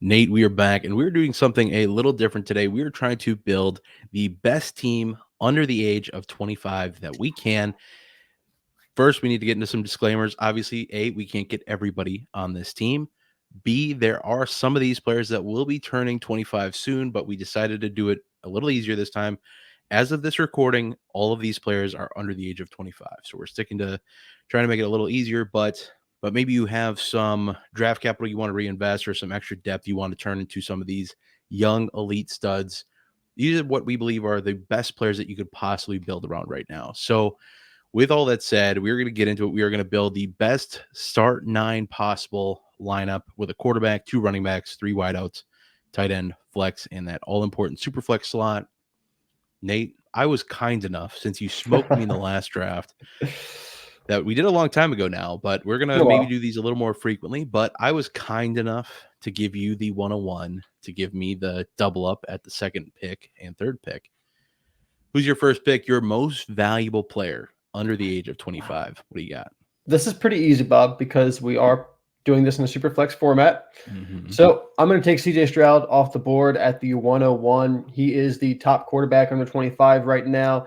Nate, we are back and we're doing something a little different today. We are trying to build the best team under the age of 25 that we can. First, we need to get into some disclaimers. Obviously, A, we can't get everybody on this team. B, there are some of these players that will be turning 25 soon, but we decided to do it a little easier this time. As of this recording, all of these players are under the age of 25. So we're sticking to trying to make it a little easier, but maybe you have some draft capital you want to reinvest or some extra depth you want to turn into some of these young elite studs. These are what we believe are the best players that you could possibly build around right now. So with all that said, we're going to get into it. We are going to build the best start 9 possible lineup with a quarterback, 2 running backs, 3 wideouts, tight end, flex, and that all-important super flex slot. Nate, I was kind enough, since you smoked me in the last draft, that we did a long time ago now, but we're going to maybe do these a little more frequently. But I was kind enough to give you the 101, to give me the double up at the second pick and third pick. Who's your first pick? Your most valuable player under the age of 25. What do you got? This is pretty easy, Bob, because we are doing this in a super flex format. So I'm going to take CJ Stroud off the board at the 101. He is the top quarterback under 25 right now,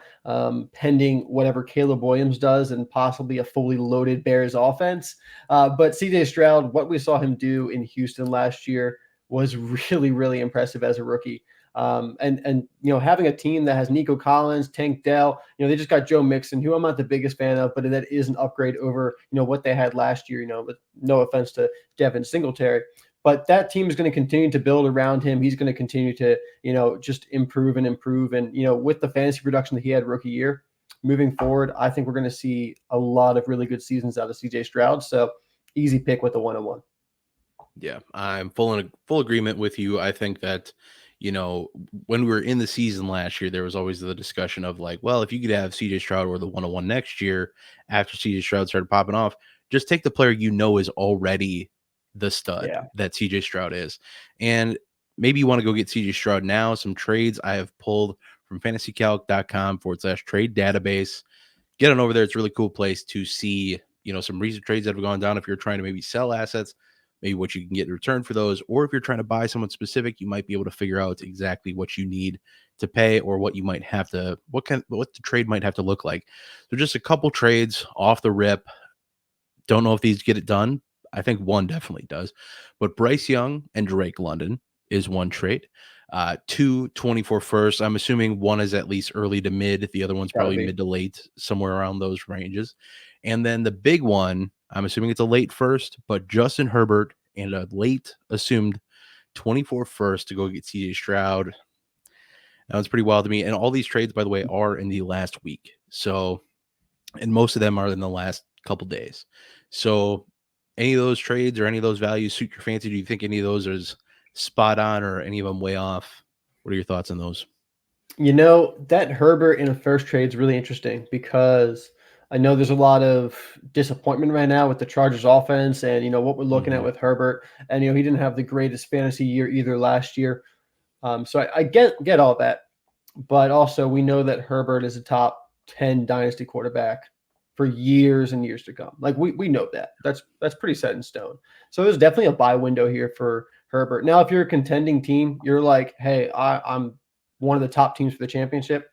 pending whatever Caleb Williams does and possibly a fully loaded Bears offense. But CJ Stroud, what we saw him do in Houston last year was really, really impressive as a rookie. And having a team that has Nico Collins, Tank Dell, they just got Joe Mixon, who I'm not the biggest fan of, but that is an upgrade over what they had last year. But no offense to Devin Singletary, but that team is going to continue to build around him. He's going to continue to just improve and improve, and with the fantasy production that he had rookie year, moving forward, I think we're going to see a lot of really good seasons out of CJ Stroud. So easy pick with the 101. Yeah, I'm full agreement with you. I think that when we were in the season last year, there was always the discussion of like, well, if you could have CJ Stroud or the 101 next year after CJ Stroud started popping off, just take the player is already the stud that CJ Stroud is. And maybe you want to go get CJ Stroud now. Some trades I have pulled from fantasycalc.com/trade database. Get on over there. It's a really cool place to see, some recent trades that have gone down if you're trying to maybe sell assets, maybe what you can get in return for those, or if you're trying to buy someone specific, you might be able to figure out exactly what you need to pay or what you might have to, what the trade might have to look like. So just a couple trades off the rip. Don't know if these get it done. I think one definitely does, but Bryce Young and Drake London is one trade. 2 24 first. I'm assuming one is at least early to mid. The other one's probably mid to late, somewhere around those ranges. And then the big one, I'm assuming it's a late first, but Justin Herbert and a late assumed 24 first to go get CJ Stroud. That was pretty wild to me. And all these trades, by the way, are in the last week. So, and most of them are in the last couple days. So any of those trades or any of those values suit your fancy? Do you think any of those is spot on or any of them way off? What are your thoughts on those? That Herbert in a first trade is really interesting because I know there's a lot of disappointment right now with the Chargers offense and, what we're looking at with Herbert. And, he didn't have the greatest fantasy year either last year. So I get all that. But also we know that Herbert is a top 10 dynasty quarterback for years and years to come. Like we know that. That's pretty set in stone. So there's definitely a buy window here for Herbert. Now, if you're a contending team, you're like, hey, I'm one of the top teams for the championship.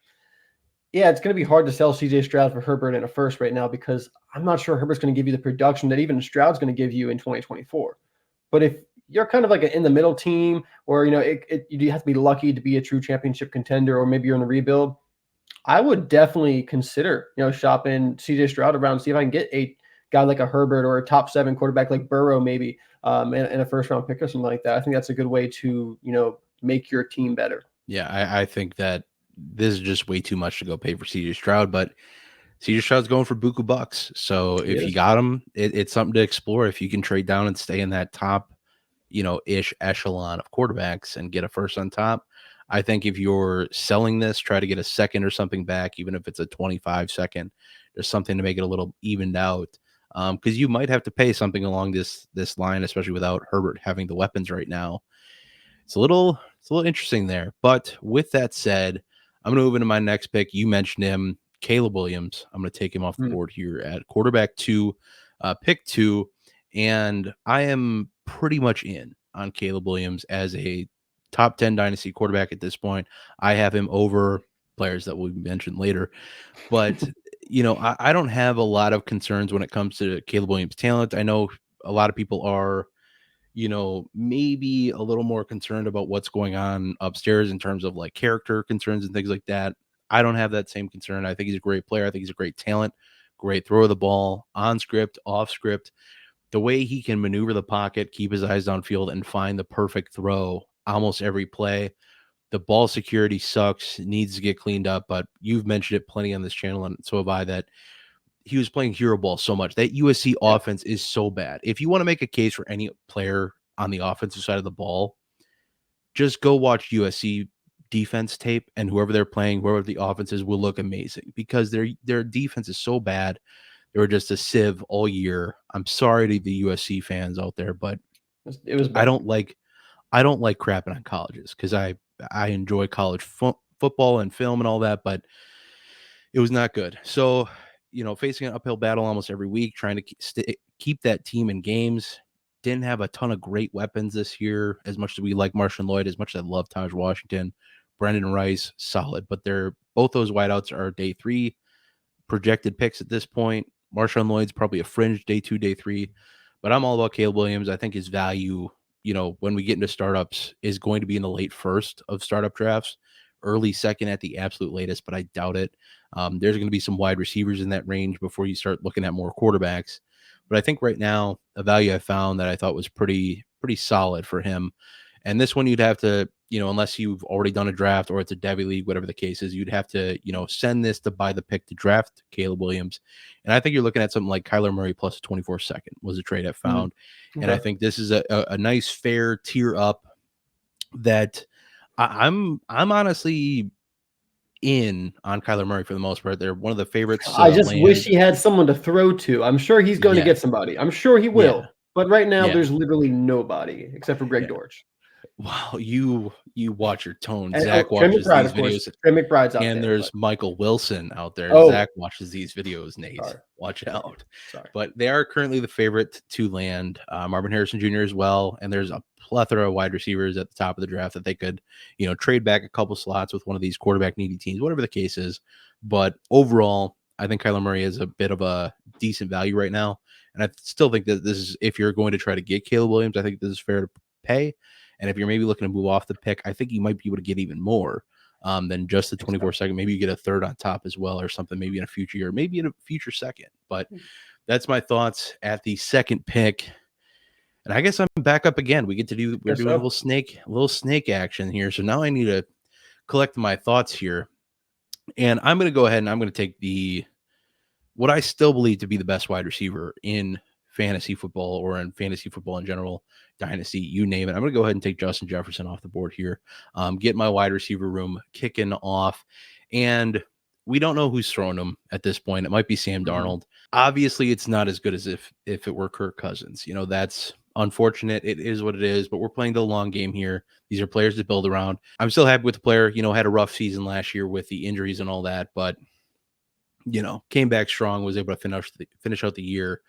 Yeah, it's going to be hard to sell CJ Stroud for Herbert in a first right now because I'm not sure Herbert's going to give you the production that even Stroud's going to give you in 2024. But if you're kind of like an in-the-middle team or, you have to be lucky to be a true championship contender or maybe you're in a rebuild, I would definitely consider, shopping CJ Stroud around, see if I can get a guy like a Herbert or a top 7 quarterback like Burrow maybe in a first-round pick or something like that. I think that's a good way to, make your team better. Yeah, I think that this is just way too much to go pay for CJ Stroud, but CJ Stroud's going for buku bucks. So if you got him, it's something to explore. If you can trade down and stay in that top, ish echelon of quarterbacks and get a first on top, I think if you're selling this, try to get a second or something back, even if it's a 25 second, there's something to make it a little evened out. Because you might have to pay something along this line, especially without Herbert having the weapons right now. It's a little interesting there. But with that said, I'm going to move into my next pick. You mentioned him, Caleb Williams. I'm going to take him off the board here at quarterback 2, pick 2, and I am pretty much in. on Caleb Williams as a top 10 dynasty quarterback at this point. I have him over players that we'll mention later. But, I don't have a lot of concerns when it comes to Caleb Williams' talent. I know a lot of people are, maybe a little more concerned about what's going on upstairs in terms of like character concerns and things like that. I don't have that same concern. I think he's a great player. I think he's a great talent, great throw of the ball, on script, off script. The way he can maneuver the pocket, keep his eyes downfield, and find the perfect throw almost every play. The ball security sucks, needs to get cleaned up, but you've mentioned it plenty on this channel, and so have I, that he was playing hero ball so much. That USC offense is so bad. If you want to make a case for any player on the offensive side of the ball, just go watch USC defense tape, and whoever they're playing, whoever the offense is, will look amazing because their defense is so bad. They were just a sieve all year. I'm sorry to the USC fans out there, but It was I bad. don't like crapping on colleges because I enjoy college football and film and all that, but it was not good. So, facing an uphill battle almost every week, trying to keep that team in games. Didn't have a ton of great weapons this year, as much as we like Marshawn Lloyd, as much as I love Taj Washington, Brendan Rice, solid. But both those wideouts are day 3 projected picks at this point. Marshawn Lloyd's probably a fringe day 2, day 3. But I'm all about Caleb Williams. I think his value, when we get into startups, is going to be in the late first of startup drafts, early second at the absolute latest, but I doubt it. There's going to be some wide receivers in that range before you start looking at more quarterbacks. But I think right now, a value I found that I thought was pretty solid for him. And this one you'd have to, unless you've already done a draft or it's a Devy league, whatever the case is, you'd have to, send this to buy the pick to draft Caleb Williams. And I think you're looking at something like Kyler Murray plus a 24 second was a trade I found. Okay. And I think this is a nice fair tier up that I'm honestly in on Kyler Murray for the most part. They're one of the favorites. I just wish he had someone to throw to. I'm sure he's going to get somebody. I'm sure he will. But right now, there's literally nobody except for Greg Dortch. Wow, you watch your tone. And, Zach watches these videos. Trey McBride's out and there, there's Michael Wilson out there. Zach watches these videos, Nate. Sorry. Watch out. Sorry. But they are currently the favorite to land. Marvin Harrison Jr. as well. And there's a plethora of wide receivers at the top of the draft that they could, trade back a couple slots with one of these quarterback needy teams, whatever the case is. But overall, I think Kyler Murray is a bit of a decent value right now. And I still think that this is, if you're going to try to get Caleb Williams, I think this is fair to pay. And if you're maybe looking to move off the pick, I think you might be able to get even more than just the 24 second. Maybe you get a third on top as well or something, maybe in a future year, maybe in a future second. But that's my thoughts at the second pick. And I guess I'm back up again. We're doing a little snake action here. So now I need to collect my thoughts here. And I'm going to go ahead and I'm going to take what I still believe to be the best wide receiver in fantasy football or in fantasy football in general, dynasty, you name it. I'm going to go ahead and take Justin Jefferson off the board here, get my wide receiver room kicking off. And we don't know who's throwing him at this point. It might be Sam Darnold. Obviously, it's not as good as if it were Kirk Cousins. That's unfortunate. It is what it is, but we're playing the long game here. These are players to build around. I'm still happy with the player, had a rough season last year with the injuries and all that, but came back strong, was able to finish out the year.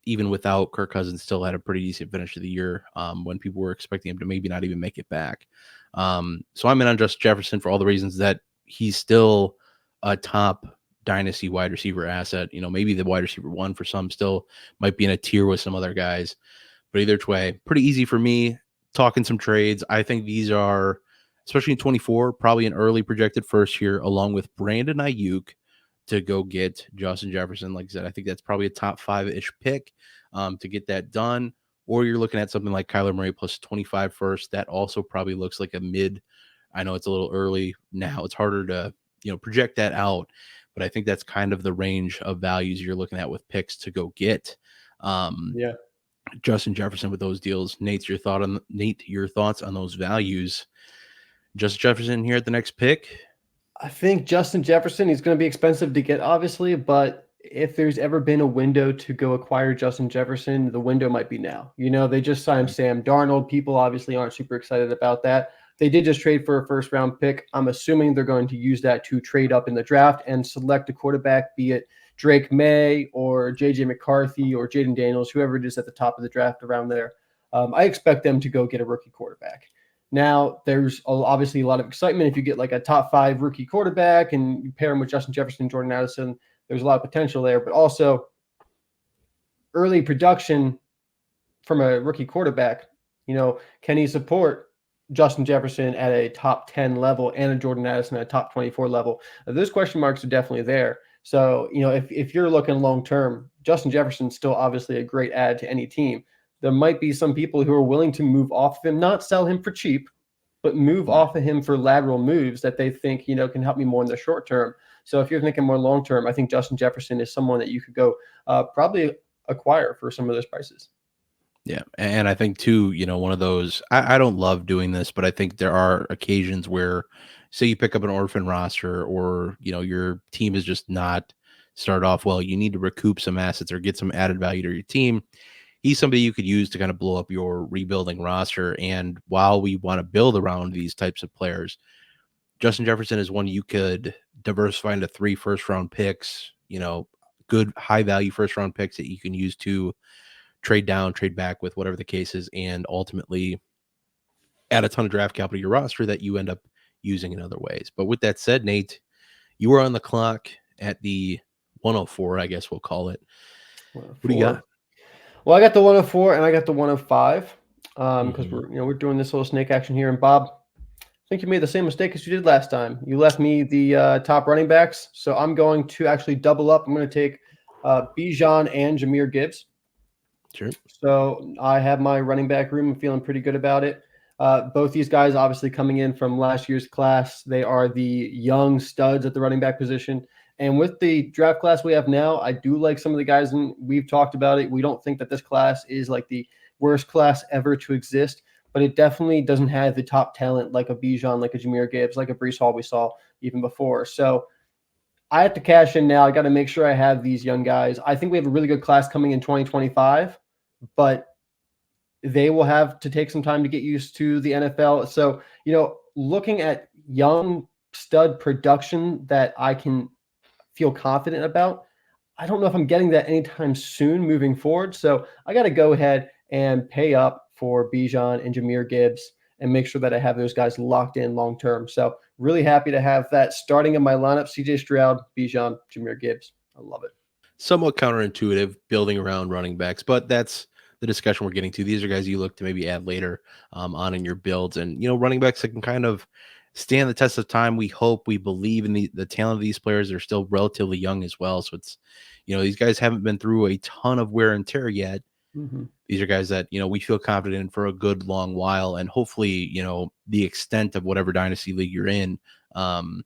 Even without Kirk Cousins, still had a pretty decent finish of the year when people were expecting him to maybe not even make it back. So I'm in on Justin Jefferson for all the reasons that he's still a top dynasty wide receiver asset. Maybe the wide receiver one for some, still might be in a tier with some other guys. But either way, pretty easy for me. Talking some trades. I think these are, especially in 24, probably an early projected first here, along with Brandon Ayuk, to go get Justin Jefferson. Like I said, I think that's probably a top 5-ish pick to get that done. Or you're looking at something like Kyler Murray plus 25 first. That also probably looks like a mid. I know it's a little early now. It's harder to project that out, but I think that's kind of the range of values you're looking at with picks to go get. Justin Jefferson with those deals. Nate, your thoughts on those values? Justin Jefferson here at the next pick. I think Justin Jefferson, he's going to be expensive to get, obviously, but if there's ever been a window to go acquire Justin Jefferson, the window might be now. They just signed Sam Darnold. People obviously aren't super excited about that. They did just trade for a first-round pick. I'm assuming they're going to use that to trade up in the draft and select a quarterback, be it Drake May or J.J. McCarthy or Jaden Daniels, whoever it is at the top of the draft around there. I expect them to go get a rookie quarterback. Now, there's obviously a lot of excitement if you get like a top 5 rookie quarterback and you pair him with Justin Jefferson, Jordan Addison. There's a lot of potential there, but also early production from a rookie quarterback. Can he support Justin Jefferson at a top 10 level and a Jordan Addison at a top 24 level? Those question marks are definitely there. So, if you're looking long term, Justin Jefferson's still obviously a great add to any team. There might be some people who are willing to move off of him, not sell him for cheap, but move off of him for lateral moves that they think, can help me more in the short term. So if you're thinking more long term, I think Justin Jefferson is someone that you could go probably acquire for some of those prices. Yeah. And I think too, one of those, I don't love doing this, but I think there are occasions where, say you pick up an orphan roster or, your team is just not started off well, you need to recoup some assets or get some added value to your team. He's somebody you could use to kind of blow up your rebuilding roster. And while we want to build around these types of players, Justin Jefferson is one you could diversify into 3 first-round picks, good high-value first-round picks that you can use to trade down, trade back with, whatever the case is, and ultimately add a ton of draft capital to your roster that you end up using in other ways. But with that said, Nate, you were on the clock at the 104, I guess we'll call it. What do you got? Well, I got the 104 and I got the 105 because we're doing this little snake action here. And Bob, I think you made the same mistake as you did last time. You left me the top running backs, so I'm going to actually double up. I'm going to take Bijan and Jahmyr Gibbs. Sure. So I have my running back room. I'm feeling pretty good about it. Both these guys obviously coming in from last year's class. They are the young studs at the running back position. And with the draft class we have now, I do like some of the guys, and we've talked about it. We don't think that this class is like the worst class ever to exist, but it definitely doesn't have the top talent like a Bijan, like a Jahmyr Gibbs, like a Breece Hall we saw even before. So I have to cash in now. I got to make sure I have these young guys. I think we have a really good class coming in 2025, but they will have to take some time to get used to the NFL. So, looking at young stud production that I can feel confident about, I don't know if I'm getting that anytime soon moving forward. So I got to go ahead and pay up for Bijan and Jahmyr Gibbs and make sure that I have those guys locked in long term. So really happy to have that starting in my lineup: CJ Stroud, Bijan, Jahmyr Gibbs. I love it. Somewhat counterintuitive building around running backs, but that's the discussion we're getting to. These are guys you look to maybe add later on in your builds. And, running backs that can kind of stand the test of time. We hope, we believe in the talent of these players. They're still relatively young as well. So it's, these guys haven't been through a ton of wear and tear yet. Mm-hmm. These are guys that, we feel confident in for a good long while. And hopefully, the extent of whatever dynasty league you're in, that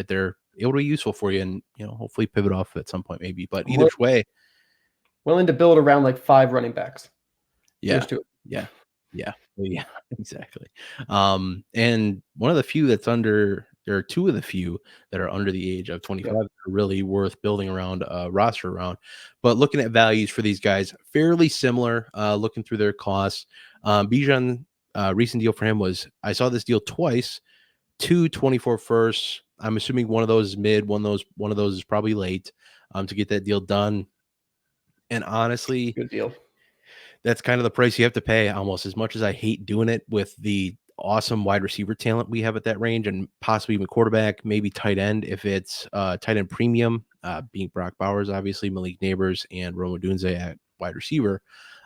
they're able to be useful for you and, hopefully pivot off at some point maybe. But either way, willing to build around like 5 running backs. Yeah. Yeah, exactly. And one of the few that's under, there are 2 of the few that are under the age of 25 that are really worth building around a roster around. But looking at values for these guys, fairly similar, looking through their costs. Bijan, recent deal for him was, I saw this deal twice, 2 24 firsts. I'm assuming one of those is mid, one of those is probably late to get that deal done. And honestly, good deal. That's kind of the price you have to pay, almost, as much as I hate doing it with the awesome wide receiver talent we have at that range and possibly even quarterback, maybe tight end if it's tight end premium, being Brock Bowers, obviously, Malik Neighbors, and Rome Odunze at wide receiver.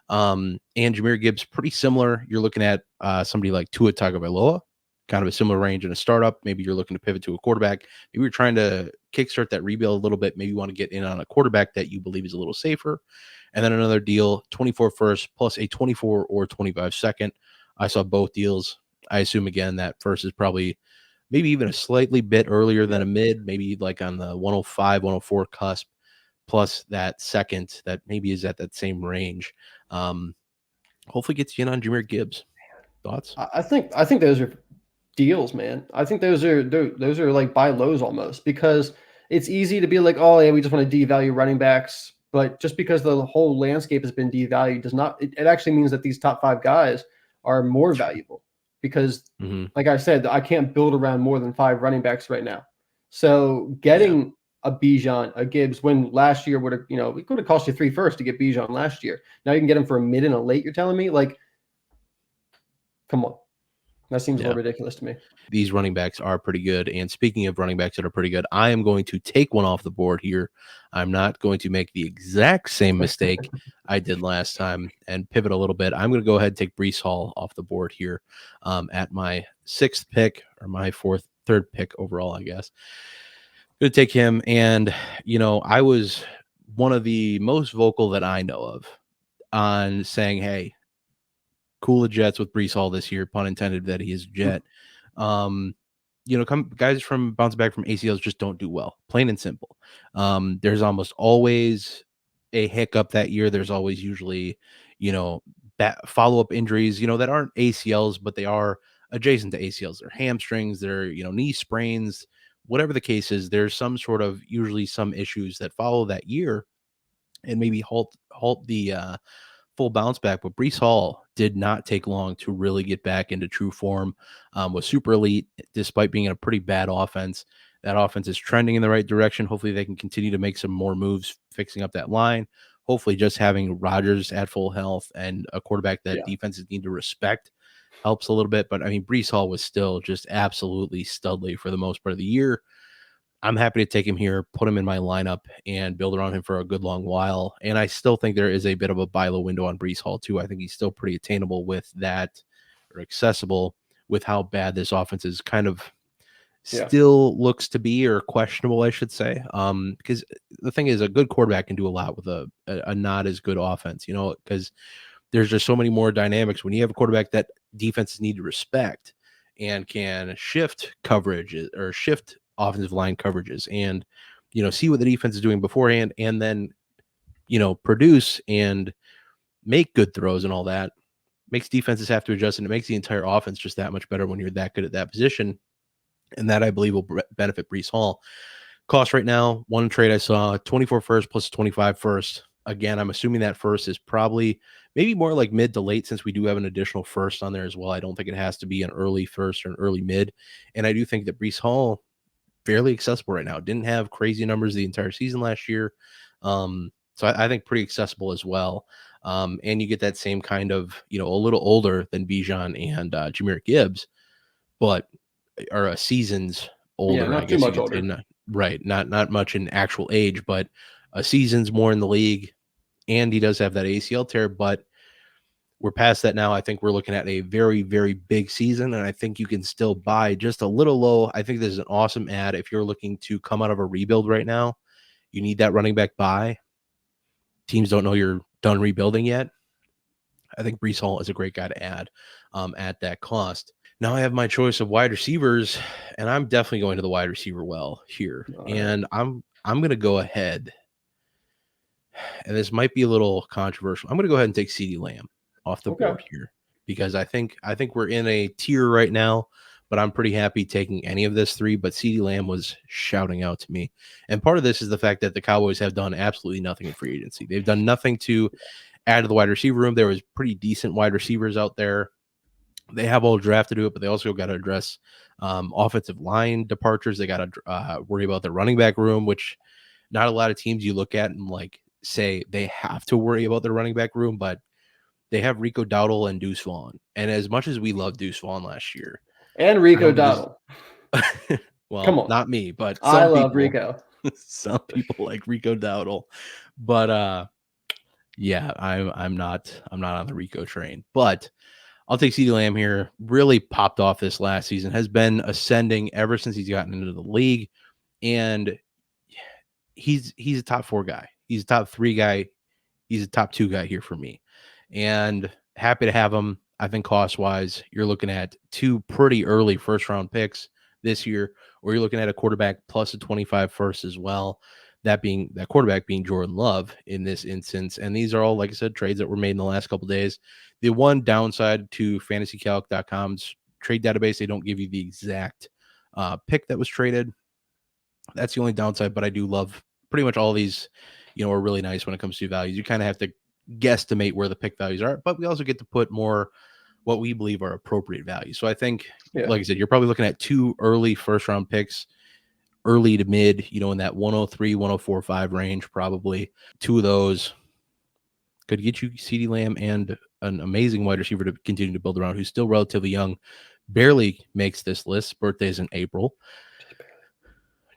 And Jahmyr Gibbs, pretty similar. You're looking at somebody like Tua Tagovailoa, kind of a similar range in a startup. Maybe you're looking to pivot to a quarterback. Maybe you're trying to kickstart that rebuild a little bit. Maybe you want to get in on a quarterback that you believe is a little safer. And then another deal, 24 first plus a 24 or 25 second. I saw both deals. I assume, again, that first is probably maybe even a slightly bit earlier than a mid, maybe like on the 105, 104 cusp, plus that second that maybe is at that same range. Hopefully gets you in on Jahmyr Gibbs. Thoughts? I think those are deals, man. I think those are like buy lows almost, because it's easy to be like, oh yeah, we just want to devalue running backs. But just because the whole landscape has been devalued does not, it actually means that these top 5 guys are more valuable because, like I said, I can't build around more than 5 running backs right now. So getting a Bijan, a Gibbs, when last year would have, it could have cost you 3 firsts to get Bijan last year. Now you can get him for a mid and a late. You're telling me, like, come on, that seems a Yeah. little ridiculous to me. These running backs are pretty good. And speaking of running backs that are pretty good, I am going to take one off the board here. I'm not going to make the exact same mistake I did last time and pivot a little bit. I'm going to go ahead and take Breece Hall off the board here at my 6th pick, or my third pick overall, I guess. Going to take him. And, I was one of the most vocal that I know of on saying, hey, cool the Jets with Breece Hall this year, pun intended that he is a Jet. Guys from bouncing back from ACLs just don't do well, plain and simple. There's almost always a hiccup that year. There's always usually, follow-up injuries, that aren't ACLs, but they are adjacent to ACLs. They're hamstrings, they're, knee sprains, whatever the case is. There's usually some issues that follow that year and maybe halt the full bounce back. But Breece Hall did not take long to really get back into true form. Was super elite despite being in a pretty bad offense. That offense is trending in the right direction. Hopefully they can continue to make some more moves fixing up that line. Hopefully just having Rodgers at full health and a quarterback that defenses need to respect helps a little bit. But I mean, Breece Hall was still just absolutely studly for the most part of the year. I'm happy to take him here, put him in my lineup, and build around him for a good long while. And I still think there is a bit of a buy low window on Breece Hall, too. I think he's still pretty attainable with that, or accessible with how bad this offense is kind of still looks to be, or questionable, I should say. Because the thing is, a good quarterback can do a lot with a not as good offense, because there's just so many more dynamics when you have a quarterback that defenses need to respect and can shift coverage or shift offensive line coverages and, see what the defense is doing beforehand, and then, produce and make good throws and all that. Makes defenses have to adjust, and it makes the entire offense just that much better when you're that good at that position. And that, I believe, will benefit Breece Hall. Cost right now, one trade I saw, 24 first plus 25 first. Again, I'm assuming that first is probably maybe more like mid to late, since we do have an additional first on there as well. I don't think it has to be an early first or an early mid. And I do think that Breece Hall, fairly accessible right now. Didn't have crazy numbers the entire season last year. So I think pretty accessible as well. And you get that same kind of, a little older than Bijan and Jahmyr Gibbs, but are a seasons older. Not I guess too you much could older. say. Right. Not much in actual age, but a season's more in the league. And he does have that ACL tear, but we're past that now. I think we're looking at a very, very big season, and I think you can still buy just a little low. I think this is an awesome ad if you're looking to come out of a rebuild right now. You need that running back buy. Teams don't know you're done rebuilding yet. I think Breece Hall is a great guy to add at that cost. Now I have my choice of wide receivers, and I'm definitely going to the wide receiver well here. And I'm going to go ahead, and this might be a little controversial. I'm going to go ahead and take CeeDee Lamb off the board here, because I think we're in a tier right now, but I'm pretty happy taking any of this 3. But CeeDee Lamb was shouting out to me. And part of this is the fact that the Cowboys have done absolutely nothing in free agency. They've done nothing to add to the wide receiver room. There was pretty decent wide receivers out there. They have all draft to do it, but they also got to address offensive line departures. They got to worry about the running back room, which not a lot of teams you look at and like say they have to worry about their running back room, but they have Rico Dowdle and Deuce Vaughn. And as much as we loved Deuce Vaughn last year. And Rico Dowdle. Well, come on. Not me, but I love Rico. Some people like Rico Dowdle. But yeah, I'm not on the Rico train. But I'll take CeeDee Lamb here. Really popped off this last season. Has been ascending ever since he's gotten into the league. And he's a top 4 guy. He's a top 3 guy. He's a top 2 guy here for me. And happy to have him. I think cost-wise, you're looking at 2 pretty early first-round picks this year, or you're looking at a quarterback plus a 25 first as well. That quarterback being Jordan Love in this instance. And these are all, like I said, trades that were made in the last couple of days. The one downside to fantasycalc.com's trade database, they don't give you the exact pick that was traded. That's the only downside, but I do love pretty much all these, are really nice when it comes to values. You kind of have to guesstimate where the pick values are, but we also get to put more what we believe are appropriate values. So I think, like I said, you're probably looking at 2 early first round picks early to mid, in that 103, 104.5 range, probably. Two of those could get you CeeDee Lamb and an amazing wide receiver to continue to build around, who's still relatively young, barely makes this list. Birthday's in April.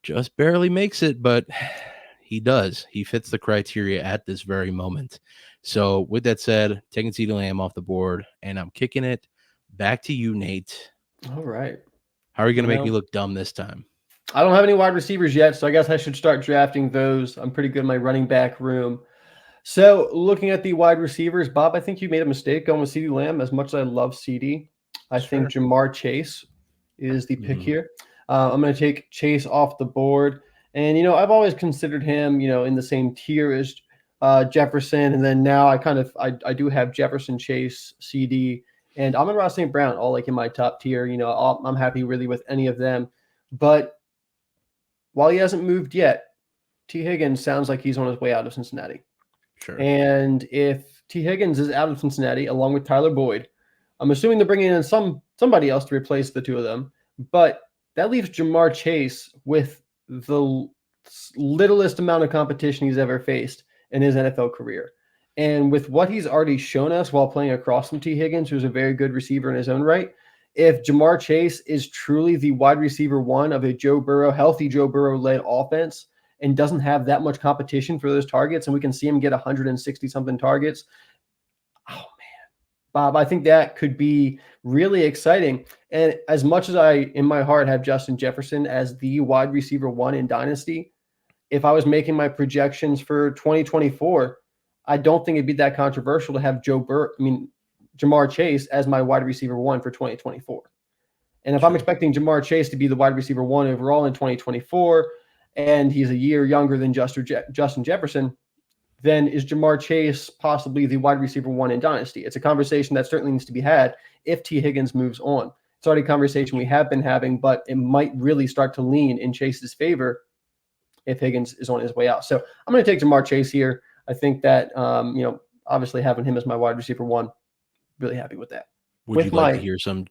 Just barely makes it, but he does. He fits the criteria at this very moment. So with that said, taking CeeDee Lamb off the board, and I'm kicking it back to you, Nate. All right. How are you going to make me look dumb this time? I don't have any wide receivers yet, so I guess I should start drafting those. I'm pretty good in my running back room. So looking at the wide receivers, Bob, I think you made a mistake going with CeeDee Lamb. As much as I love CeeDee, I think Jamar Chase is the pick here. I'm going to take Chase off the board. And, I've always considered him, in the same tier as Jefferson. And then now I do have Jefferson, Chase, CeeDee, and Amon-Ra St. Brown all like in my top tier. I'm happy really with any of them. But while he hasn't moved yet, T. Higgins sounds like he's on his way out of Cincinnati. Sure. And if T. Higgins is out of Cincinnati, along with Tyler Boyd, I'm assuming they're bringing in somebody else to replace the two of them. But that leaves Jamar Chase with the littlest amount of competition he's ever faced in his NFL career. And with what he's already shown us while playing across from T. Higgins, who's a very good receiver in his own right, if Jamar Chase is truly the wide receiver one of a healthy Joe Burrow-led offense and doesn't have that much competition for those targets, and we can see him get 160-something targets, oh, man, Bob, I think that could be really exciting. And as much as I, in my heart, have Justin Jefferson as the wide receiver one in Dynasty, if I was making my projections for 2024, I don't think it'd be that controversial to have Jamar Chase as my wide receiver one for 2024. And if I'm expecting Jamar Chase to be the wide receiver one overall in 2024, and he's a year younger than Justin Jefferson, then is Jamar Chase possibly the wide receiver one in Dynasty? It's a conversation that certainly needs to be had if T. Higgins moves on. It's already a conversation we have been having, but it might really start to lean in Chase's favor if Higgins is on his way out. So I'm going to take Jamar Chase here. I think that, obviously having him as my wide receiver one, really happy with that. Would you like to hear some?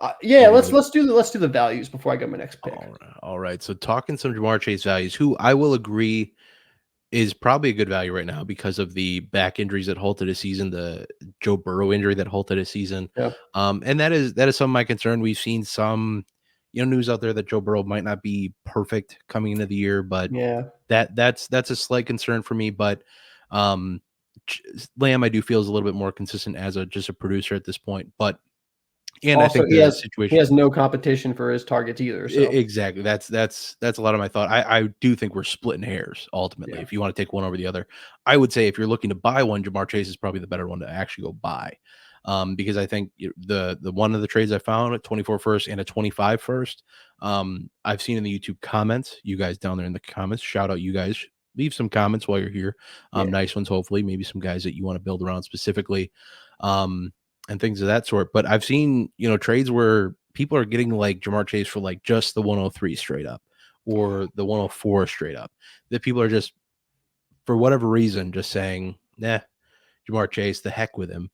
Let's do the values before I go my next pick. All right. So talking some Jamar Chase values, who I will agree is probably a good value right now because of the back injuries that halted his season, the Joe Burrow injury that halted his season. Yeah. And that is some of my concern. We've seen some, news out there that Joe Burrow might not be perfect coming into the year, but that's a slight concern for me. But Lamb, I do feel, is a little bit more consistent as just a producer at this point. But also, I think he has no competition for his targets either. So. Exactly. That's a lot of my thought. I do think we're splitting hairs ultimately. If you want to take one over the other, I would say if you're looking to buy one, Jamar Chase is probably the better one to actually go buy. Because I think the one of the trades I found at 24 first and a 25 first, I've seen in the YouTube comments, you guys down there in the comments, shout out you guys, leave some comments while you're here. Nice ones, hopefully, maybe some guys that you want to build around specifically, and things of that sort. But I've seen, trades where people are getting like Jamar Chase for like just the 103 straight up or the 104 straight up, that people are just, for whatever reason, just saying, nah, Jamar Chase, the heck with him.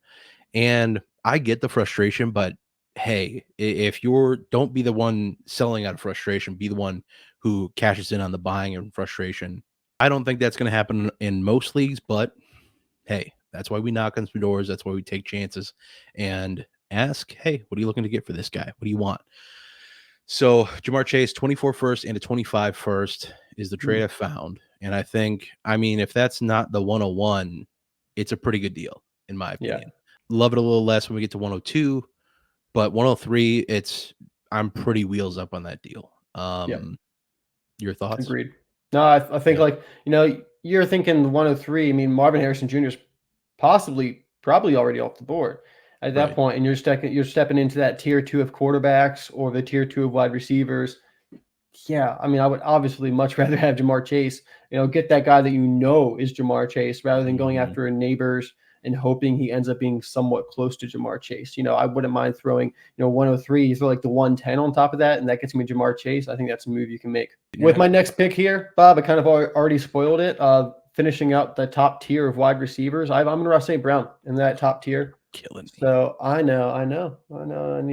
And I get the frustration, but hey, if don't be the one selling out of frustration, be the one who cashes in on the buying and frustration. I don't think that's going to happen in most leagues, but hey, that's why we knock on some doors. That's why we take chances and ask, hey, what are you looking to get for this guy? What do you want? So Jamar Chase, 24 first and a 25 first is the trade I found. And I think, if that's not the 101, it's a pretty good deal, in my opinion. Yeah. Love it a little less when we get to 102, but 103, I'm pretty wheels up on that deal. Your thoughts? Agreed. No, I think you're thinking 103. Marvin Harrison Jr. is probably already off the board at that point, and you're stepping into that tier 2 of quarterbacks or the tier 2 of wide receivers. Yeah, I would obviously much rather have Jamar Chase. Get that guy that is Jamar Chase rather than going after a neighbors and hoping he ends up being somewhat close to Jamar Chase. I wouldn't mind throwing 103. You throw like the 110 on top of that, and that gets me Jamar Chase. I think that's a move you can make. Yeah. With my next pick here, Bob, I kind of already spoiled it. Finishing out the top tier of wide receivers, I'm going to Ross St. Brown in that top tier. Killing me. So I know. I knew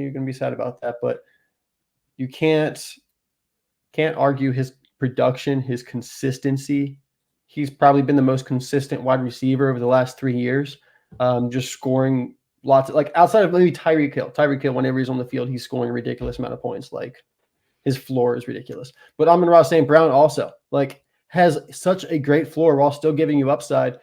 you're going to be sad about that, but you can't argue his production, his consistency. He's probably been the most consistent wide receiver over the last 3 years. Just scoring lots of, like, outside of maybe Tyreek Hill. Tyreek Hill, whenever he's on the field, he's scoring a ridiculous amount of points. Like, his floor is ridiculous. But Amon-Ra St. Brown also, like, has such a great floor while still giving you upside.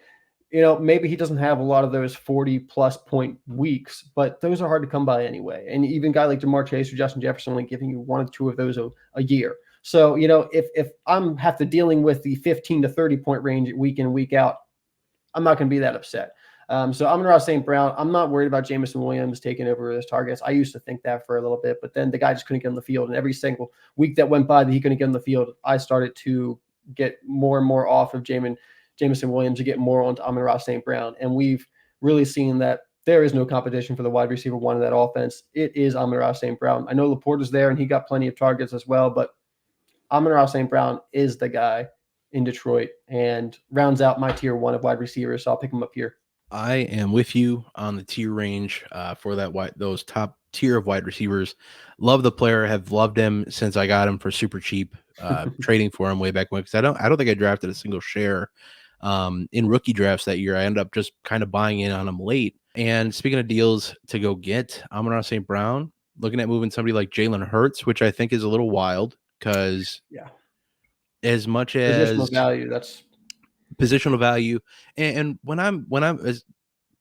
Maybe he doesn't have a lot of those 40-plus point weeks, but those are hard to come by anyway. And even a guy like Jamar Chase or Justin Jefferson only giving you 1 or 2 of those a year. So, if I'm have to dealing with the 15 to 30 point range week in, week out, I'm not going to be that upset. So Amon-Ra St. Brown, I'm not worried about Jameson Williams taking over his targets. I used to think that for a little bit, but then the guy just couldn't get on the field. And every single week that went by that he couldn't get on the field, I started to get more and more off of Jameson Williams to get more onto Amon-Ra St. Brown. And we've really seen that there is no competition for the wide receiver one in that offense. It is Amon-Ra St. Brown. I know Laporte is there and he got plenty of targets as well, but Amon-Ra St. Brown is the guy in Detroit and rounds out my tier 1 of wide receivers. So I'll pick him up here. I am with you on the tier range for those top tier of wide receivers. Love the player, have loved him since I got him for super cheap, trading for him way back when. Because I don't think I drafted a single share in rookie drafts that year. I ended up just kind of buying in on him late. And speaking of deals to go get Amon-Ra St. Brown, looking at moving somebody like Jalen Hurts, which I think is a little wild because as much as positional value, that's positional value. And when I'm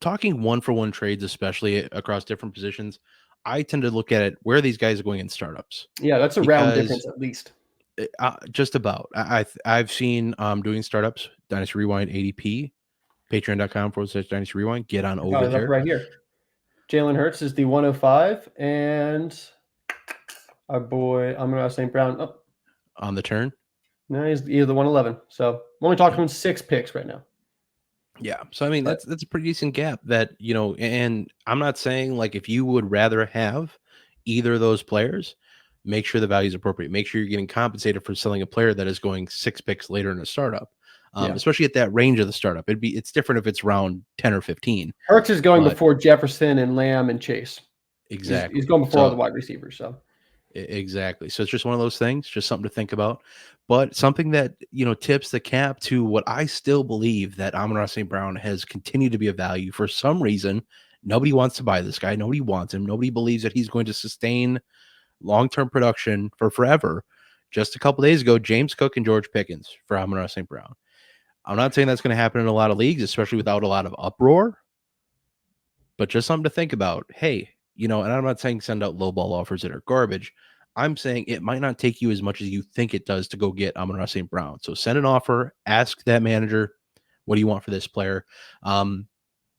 talking 1-for-1 trades, especially across different positions, I tend to look at it where these guys are going in startups. Yeah, that's a round difference at least. Just about. I've seen doing startups, Dynasty Rewind ADP, patreon.com/Dynasty Rewind. Get on over there. Right here. Jalen Hurts is the 105, and our boy Amon-Ra St. Brown on the turn. No, he's the 111. So we're only talking 6 picks right now. Yeah. So, I mean, that's a pretty decent gap that, and I'm not saying like if you would rather have either of those players, make sure the value is appropriate. Make sure you're getting compensated for selling a player that is going 6 picks later in a startup, especially at that range of the startup. It's different if it's round 10 or 15. Hurts is going before Jefferson and Lamb and Chase. Exactly. He's going before all the wide receivers. So exactly. So it's just one of those things, just something to think about. But something that, tips the cap to what I still believe that Amon-Ra St. Brown has continued to be a value. For some reason, nobody wants to buy this guy. Nobody wants him. Nobody believes that he's going to sustain long-term production for forever. Just a couple days ago, James Cook and George Pickens for Amon-Ra St. Brown. I'm not saying that's going to happen in a lot of leagues, especially without a lot of uproar, but just something to think about. Hey, and I'm not saying send out lowball offers that are garbage. I'm saying it might not take you as much as you think it does to go get Amon-Ra St. Brown. So send an offer, ask that manager, what do you want for this player? And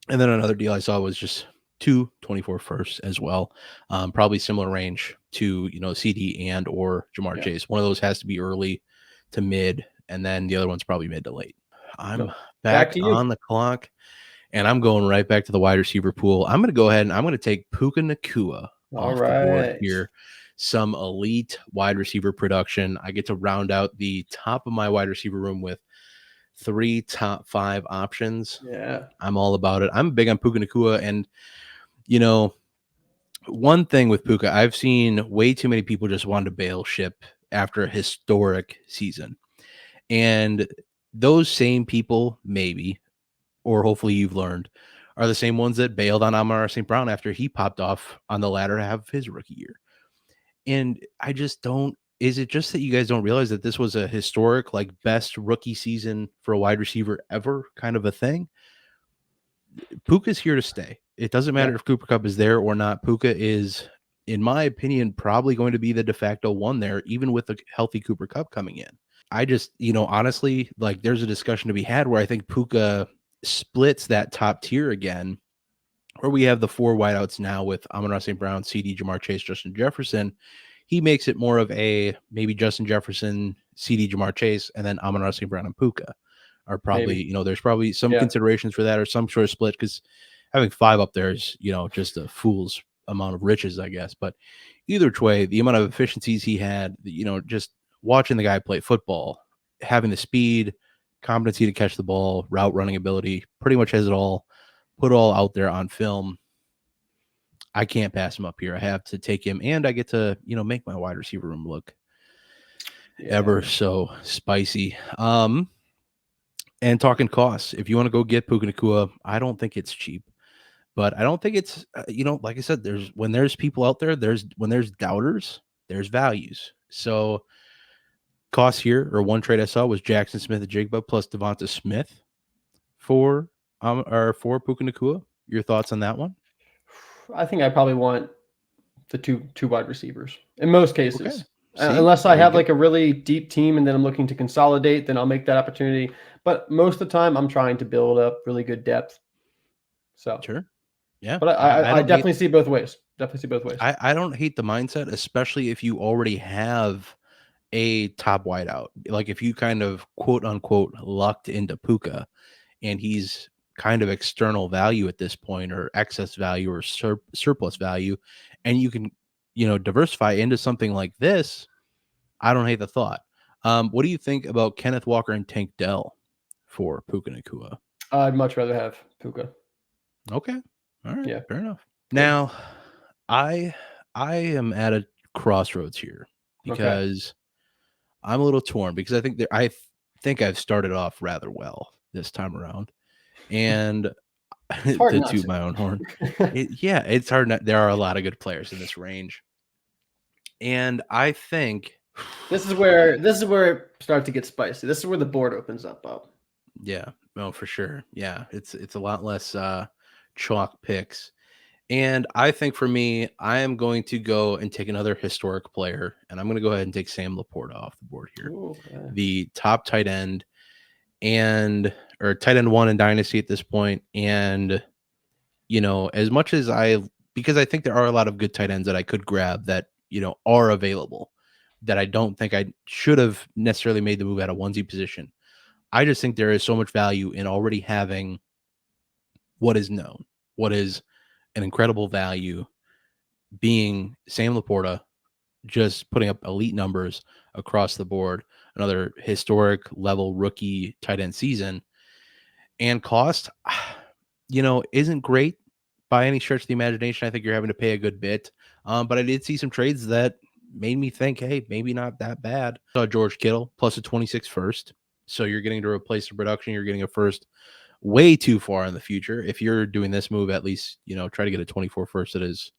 then another deal I saw was just 2 firsts as well. Probably similar range to, CD and or Jamar Chase. One of those has to be early to mid, and then the other one's probably mid to late. I'm back on the clock, and I'm going right back to the wide receiver pool. I'm going to go ahead and I'm going to take Puka Nacua off the board here. Some elite wide receiver production. I get to round out the top of my wide receiver room with 3 top 5 options. Yeah. I'm all about it. I'm big on Puka Nacua. And, one thing with Puka, I've seen way too many people just want to bail ship after a historic season. And those same people, maybe, or hopefully you've learned, are the same ones that bailed on Amon-Ra St. Brown after he popped off on the latter half of his rookie year. And I just don't, is it just that you guys don't realize that this was a historic, like, best rookie season for a wide receiver ever kind of a thing? Puka's here to stay. It doesn't matter if Cooper Kupp is there or not. Puka is, in my opinion, probably going to be the de facto one there, even with a healthy Cooper Kupp coming in. I just, honestly, like, there's a discussion to be had where I think Puka splits that top tier again, where we have the 4 wideouts now with Amon-Ra St. Brown, CD, Jamar Chase, Justin Jefferson. He makes it more of a maybe Justin Jefferson, CD, Jamar Chase, and then Amon-Ra St. Brown and Puka are probably, there's probably some considerations for that or some sort of split, because having 5 up there is, just a fool's amount of riches, I guess. But either way, the amount of efficiencies he had, just watching the guy play football, having the speed, competency to catch the ball, route running ability, pretty much has it all, put all out there on film. I can't pass him up here. I have to take him, and I get to, make my wide receiver room look ever so spicy. And talking costs, if you want to go get Puka Nacua, I don't think it's cheap, but I don't think it's like I said, when there's people out there, when there's doubters, there's values. So costs here, or one trade I saw was Jackson Smith-Njigba plus Devonta Smith for Puka Nacua. Your thoughts on that one? I think I probably want the two wide receivers in most cases. Okay. See, unless I have like a really deep team and then I'm looking to consolidate, then I'll make that opportunity. But most of the time, I'm trying to build up really good depth. So sure, yeah. But I definitely see both ways. Definitely see both ways. I don't hate the mindset, especially if you already have a top wideout. Like if you kind of quote unquote lucked into Puka, and he's kind of external value at this point, or excess value, or surplus value, and you can diversify into something like this. I don't hate the thought. What do you think about Kenneth Walker and Tank Dell for Puka Nacua? I'd much rather have Puka. Okay. All right. Yeah. Fair enough. Now, I am at a crossroads here because I'm a little torn, because I think I've started off rather well this time around, and to toot my own horn, it's hard. There are a lot of good players in this range, and I think this is where it starts to get spicy. This is where the board opens up. Yeah, no, for sure. Yeah, it's a lot less chalk picks. And I think for me, I am going to go and take another historic player, and I'm going to go ahead and take Sam Laporta off the board here. Ooh, the top tight end, or tight end one in Dynasty at this point. And, as much as because I think there are a lot of good tight ends that I could grab that, are available, that I don't think I should have necessarily made the move at a onesie position. I just think there is so much value in already having what is known, what is an incredible value, being Sam Laporta, just putting up elite numbers across the board, another historic level rookie tight end season, and cost, isn't great by any stretch of the imagination. I think you're having to pay a good bit, but I did see some trades that made me think, hey, maybe not that bad. Saw George Kittle plus a 26 first. So you're getting to replace the production. You're getting a first way too far in the future. If you're doing this move, at least, try to get a 24 first that is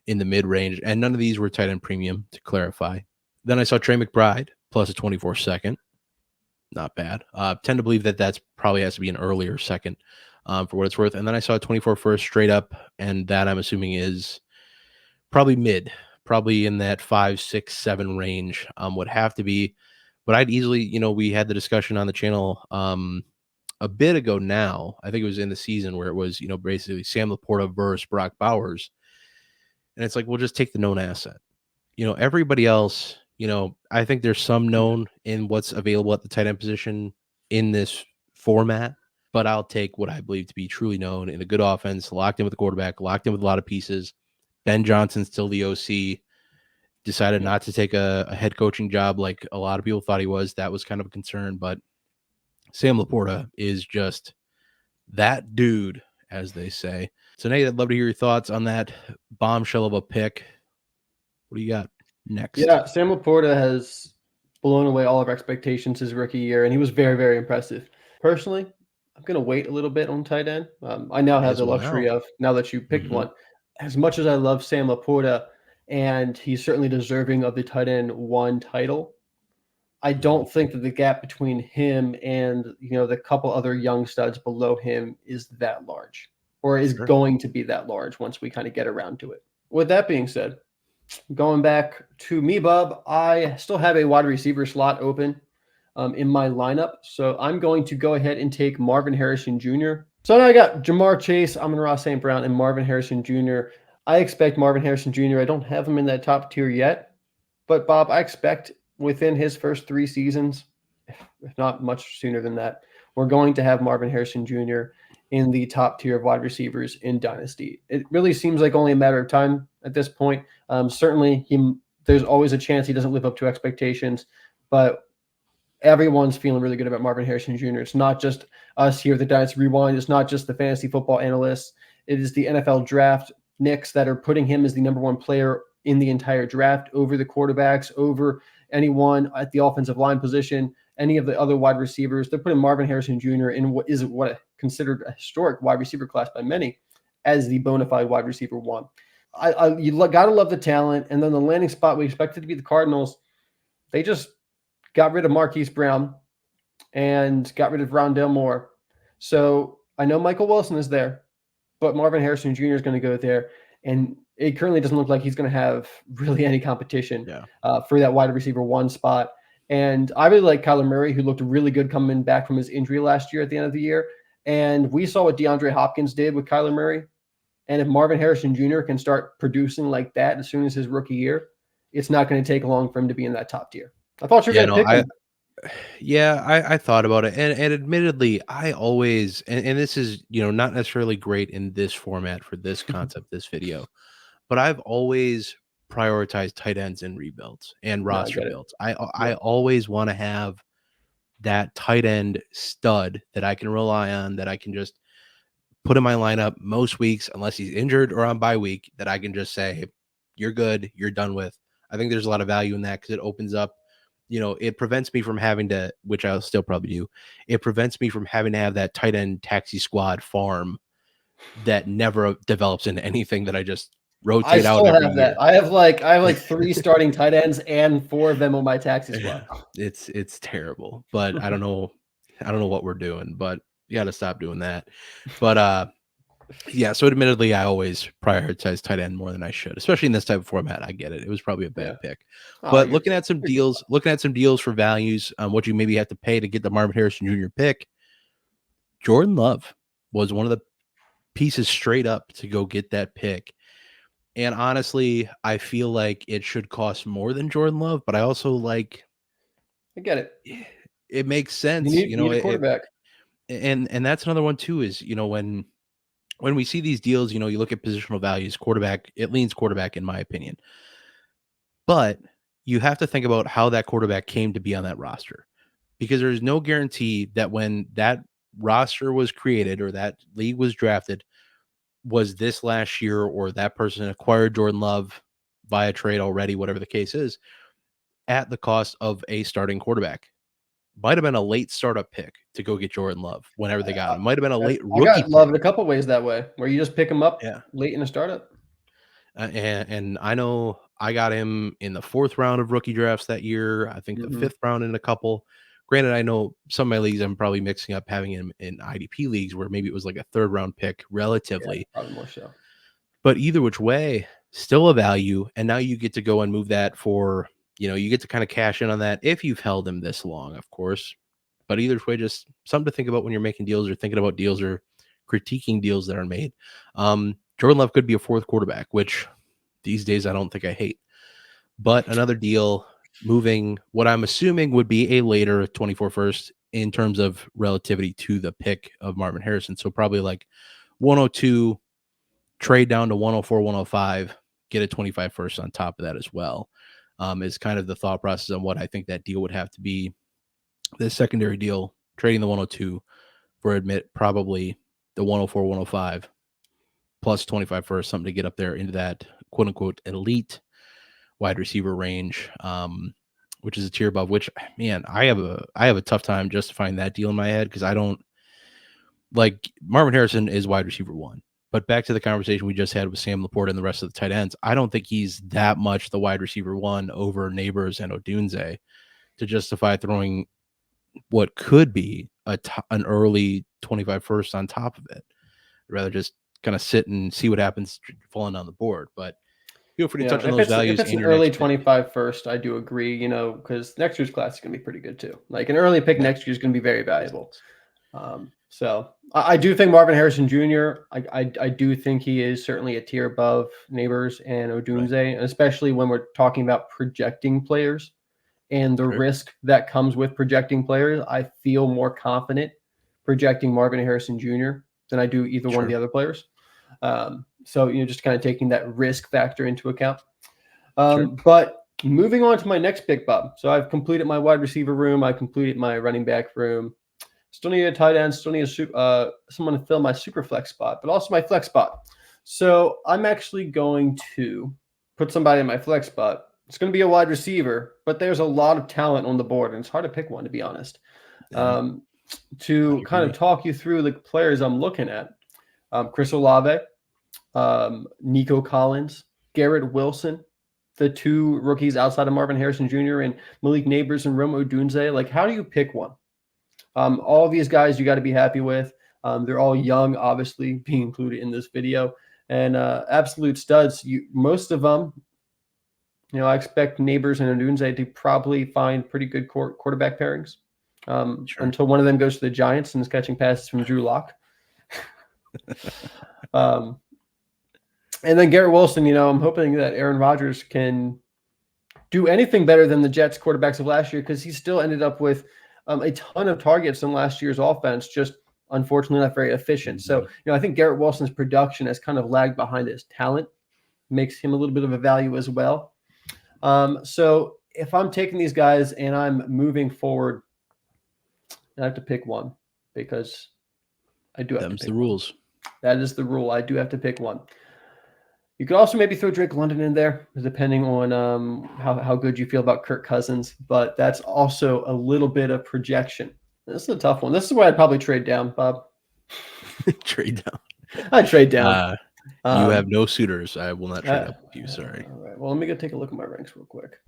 in the mid range. And none of these were tight end premium, to clarify. Then I saw Trey McBride plus a 24 second. Not bad. Tend to believe that's probably has to be an earlier second for what it's worth. And then I saw a 24 first straight up. And that I'm assuming is probably mid, probably in that 5, 6, 7 range would have to be. But I'd easily, we had the discussion on the channel a bit ago now. I think it was in the season where it was, basically Sam Laporta versus Brock Bowers. And it's like, we'll just take the known asset. Everybody else, I think there's some known in what's available at the tight end position in this format. But I'll take what I believe to be truly known in a good offense, locked in with the quarterback, locked in with a lot of pieces. Ben Johnson's still the OC. Decided not to take a head coaching job like a lot of people thought he was. That was kind of a concern, but Sam Laporta is just that dude, as they say. So, Nate, I'd love to hear your thoughts on that bombshell of a pick. What do you got next? Yeah, Sam Laporta has blown away all of our expectations his rookie year, and he was very, very impressive. Personally, I'm going to wait a little bit on tight end. I now have the luxury of, now that you picked one, as much as I love Sam Laporta, and he's certainly deserving of the tight end one title, I don't think that the gap between him and the couple other young studs below him is that large, or is going to be that large once we kind of get around to it. With that being said, going back to me, Bob, I still have a wide receiver slot open in my lineup, so I'm going to go ahead and take Marvin Harrison Jr. So now I got Jamar Chase, Amon-Ra St. Brown, and Marvin Harrison Jr. I expect Marvin Harrison Jr. I don't have him in that top tier yet, but Bob, I expect within his first 3 seasons, if not much sooner than that, we're going to have Marvin Harrison Jr. in the top tier of wide receivers in Dynasty. It really seems like only a matter of time at this point. Certainly, there's always a chance he doesn't live up to expectations, but everyone's feeling really good about Marvin Harrison Jr. It's not just us here at the Dynasty Rewind. It's not just the fantasy football analysts. It is the NFL draft Knicks that are putting him as the number 1 player in the entire draft over the quarterbacks, over anyone at the offensive line position, any of the other wide receivers. They're putting Marvin Harrison Jr. in what is considered a historic wide receiver class by many as the bona fide wide receiver one. You got to love the talent. And then the landing spot we expected to be the Cardinals. They just got rid of Marquise Brown and got rid of Rondale Moore. So I know Michael Wilson is there, but Marvin Harrison Jr. is going to go there. And it currently doesn't look like he's going to have really any competition for that wide receiver one spot. And I really like Kyler Murray, who looked really good coming back from his injury last year at the end of the year. And we saw what DeAndre Hopkins did with Kyler Murray. And if Marvin Harrison Jr. can start producing like that as soon as his rookie year, it's not going to take long for him to be in that top tier. I thought you were going to pick him. I thought about it. And admittedly, I always, and this is, not necessarily great in this format for this concept, this video, but I've always prioritized tight ends and rebuilds and roster builds. I always want to have that tight end stud that I can rely on, that I can just put in my lineup most weeks, unless he's injured or on bye week, that I can just say, you're good, you're done with. I think there's a lot of value in that because it opens up, it prevents me from having to, which I'll still probably do, it prevents me from having to have that tight end taxi squad farm that never develops into anything that I just rotate out every year. I have like 3 starting tight ends and 4 of them on my taxi squad. It's terrible, but I don't know what we're doing, but you got to stop doing that. But so admittedly, I always prioritize tight end more than I should, especially in this type of format. I get it. It was probably a bad pick, but looking at some deals for values, what you maybe have to pay to get the Marvin Harrison Jr. pick, Jordan Love was one of the pieces straight up to go get that pick. And honestly, I feel like it should cost more than Jordan Love, but I also I get it. It makes sense. You need a quarterback. And that's another one too, is, when we see these deals, you look at positional values, quarterback, it leans quarterback in my opinion. But you have to think about how that quarterback came to be on that roster, because there's no guarantee that when that roster was created or that league was drafted was this last year, or that person acquired Jordan Love via trade already, whatever the case is, at the cost of a starting quarterback. Might have been a late startup pick to go get Jordan Love whenever they got him. Might have been a late rookie. I got Love in a couple ways that way, where you just pick him up late in a startup. And I know I got him in the 4th round of rookie drafts that year. I think the 5th round in a couple. Granted, I know some of my leagues I'm probably mixing up having him in IDP leagues where maybe it was like a 3rd round pick relatively. Probably more so. But either which way, still a value. And now you get to go and move that for, you get to kind of cash in on that if you've held him this long, of course. But either way, just something to think about when you're making deals or thinking about deals or critiquing deals that are made. Jordan Love could be a 4th quarterback, which these days I don't think I hate. But another deal moving what I'm assuming would be a later 24 first in terms of relativity to the pick of Marvin Harrison. So probably like 102, trade down to 104, 105, get a 25 first on top of that as well. Is kind of the thought process on what I think that deal would have to be. The secondary deal, trading the 102 for probably the 104, 105 plus 25 first, something to get up there into that quote unquote elite wide receiver range, which is a tier above, which, man, I have a tough time justifying that deal in my head, because I don't like Marvin Harrison is wide receiver 1. But back to the conversation we just had with Sam Laporta and the rest of the tight ends, I don't think he's that much the wide receiver 1 over Neighbors and Odunze to justify throwing what could be an early 25 first on top of it. I'd rather just kind of sit and see what happens falling on the board. But feel free to touch on those values. If it's an early 25 first, I do agree, because next year's class is going to be pretty good too. Like an early pick next year is going to be very valuable. So I do think Marvin Harrison Jr., I do think he is certainly a tier above Neighbors and Odunze, especially when we're talking about projecting players and the risk that comes with projecting players. I feel more confident projecting Marvin Harrison Jr. than I do either one of the other players. So, just kind of taking that risk factor into account. But moving on to my next pick, Bob. So I've completed my wide receiver room. I completed my running back room. Still need a tight end. Still need someone to fill my super flex spot, but also my flex spot. So I'm actually going to put somebody in my flex spot It's going to be a wide receiver, but there's a lot of talent on the board, and it's hard to pick one, to be honest. Yeah, I To kind of agree. talk you through the players I'm looking at, Chris Olave, Nico Collins, Garrett Wilson, the two rookies outside of Marvin Harrison Jr. and Malik Neighbors and Rome Odunze. Like, how do you pick one? All these guys you got to be happy with. They're all young, obviously, being included in this video, and absolute studs. Most of them, I expect Neighbors and Odunze to probably find pretty good quarterback pairings Sure. until one of them goes to the Giants and is catching passes from Drew Lock. um, and then Garrett Wilson, I'm hoping that Aaron Rodgers can do anything better than the Jets quarterbacks of last year, because he still ended up with a ton of targets in last year's offense, just unfortunately not very efficient. So, I think Garrett Wilson's production has kind of lagged behind his talent, makes him a little bit of a value as well. So if I'm taking these guys and I'm moving forward, I have to pick one, because I do have Them's to pick the one. rules. That is the rule. I do have to pick one. You could also maybe throw Drake London in there, depending on how good you feel about Kirk Cousins, but that's also a little bit of projection. This is a tough one. This is where I'd probably trade down, Bob. Trade down. I'd trade down. You have no suitors. I will not trade up with you. Sorry. All right. Well, let me go take a look at my ranks real quick.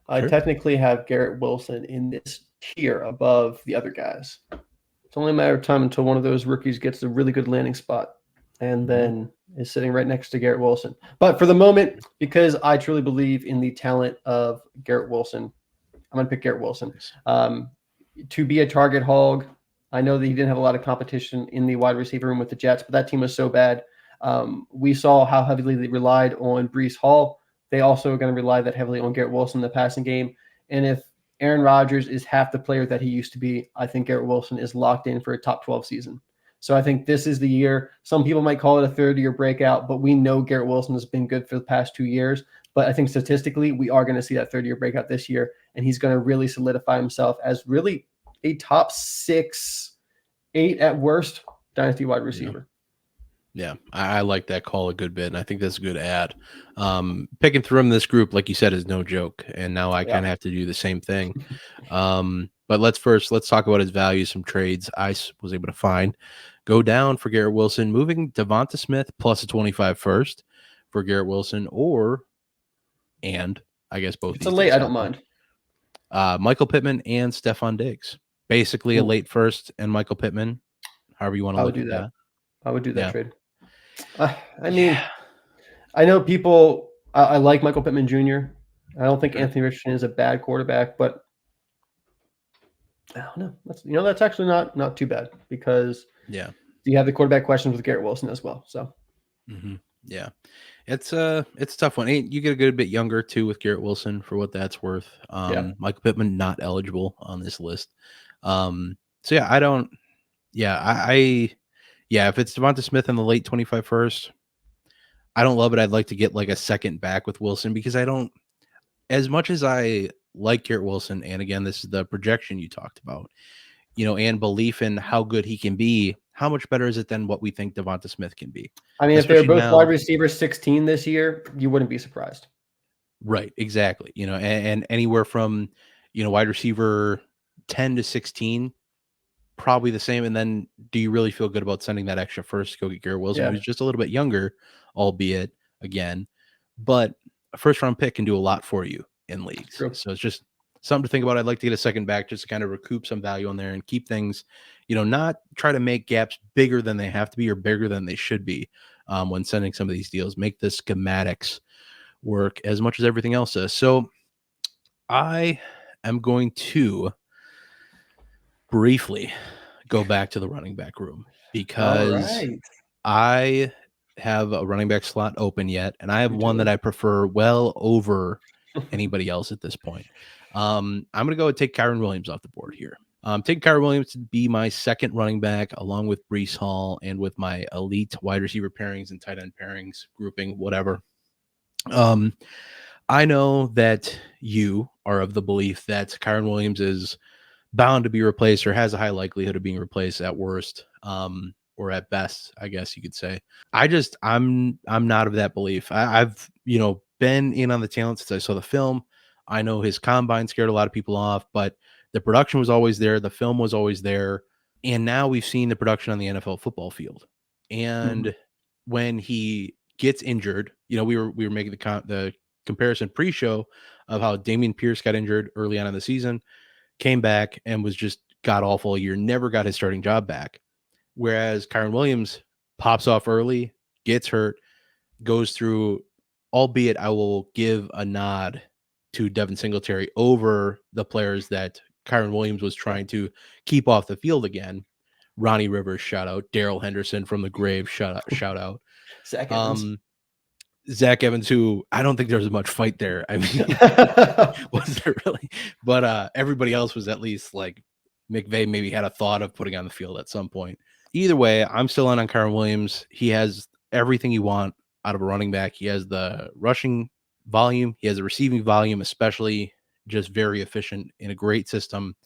I Sure. technically have Garrett Wilson in this tier above the other guys. It's only a matter of time until one of those rookies gets a really good landing spot and then is sitting right next to Garrett Wilson. But for the moment, because I truly believe in the talent of Garrett Wilson, I'm going to pick Garrett Wilson. To be a target hog, I know that he didn't have a lot of competition in the wide receiver room with the Jets, but that team was so bad. We saw how heavily they relied on Breece Hall. They also are going to rely that heavily on Garrett Wilson in the passing game. And if Aaron Rodgers is half the player that he used to be, I think Garrett Wilson is locked in for a top 12 season. So I think this is the year. Some people might call it a third-year breakout, but we know Garrett Wilson has been good for the past 2 years. But I think statistically, we are going to see that third-year breakout this year, and he's going to really solidify himself as really a top 6, 8 at worst dynasty wide receiver. Yeah, I like that call a good bit, and I think that's a good ad. Picking through him this group, like you said, is no joke, and now I kind of have to do the same thing. But let's talk about his value, some trades I was able to find. Go down for Garrett Wilson, moving Devonta Smith plus a 25 first for Garrett Wilson, and I guess both. It's a late, I don't mind. Michael Pittman and Stephon Diggs, basically a late first and Michael Pittman, however you want to look at that. I would do that trade. I mean, I know people. I like Michael Pittman Jr. I don't think Anthony Richardson is a bad quarterback, but I don't know. That's actually not too bad, because you have the quarterback questions with Garrett Wilson as well. So yeah, it's a tough one. You get a good bit younger too with Garrett Wilson, for what that's worth. Michael Pittman not eligible on this list. So yeah, I don't. Yeah, if it's Devonta Smith in the late 25 first, I don't love it. I'd like to get like a second back with Wilson, because I don't, as much as I like Garrett Wilson, and again, this is the projection you talked about, and belief in how good he can be, how much better is it than what we think Devonta Smith can be? I mean, if they're both wide receivers 16 this year, you wouldn't be surprised. Right, exactly. And anywhere from, wide receiver 10 to 16, probably the same. And then do you really feel good about sending that extra first to go get Garrett Wilson, who's just a little bit younger, albeit again, but a first round pick can do a lot for you in leagues. True. So it's just something to think about. I'd like to get a second back just to kind of recoup some value on there and keep things, not try to make gaps bigger than they have to be or bigger than they should be when sending some of these deals. Make the schematics work as much as everything else does. So I am going to briefly go back to the running back room, because I have a running back slot open yet, and I have one that I prefer well over anybody else at this point. I'm going to go and take Kyren Williams off the board here. Take Kyren Williams to be my second running back, along with Breece Hall, and with my elite wide receiver pairings and tight end pairings, grouping, whatever. I know that you are of the belief that Kyren Williams is bound to be replaced, or has a high likelihood of being replaced at worst, or at best, I guess you could say. I'm not of that belief. I've been been in on the talent since I saw the film. I know his combine scared a lot of people off, but the production was always there. The film was always there. And now we've seen the production on the NFL football field. Mhm. And when he gets injured, we were making the comparison pre-show of how Damian Pierce got injured early on in the season, came back and was just god awful a year, never got his starting job back. Whereas Kyron Williams pops off early, gets hurt, goes through, albeit I will give a nod to Devin Singletary over the players that Kyron Williams was trying to keep off the field again. Ronnie Rivers, shout out. Daryl Henderson from the grave, shout out. Zach Evans. Zach Evans, who I don't think there was much fight there. I mean, was there really? But everybody else was at least like McVay maybe had a thought of putting on the field at some point. Either way, I'm still on Kyron Williams. He has everything you want out of a running back. He has the rushing volume. He has the receiving volume, especially just very efficient in a great system.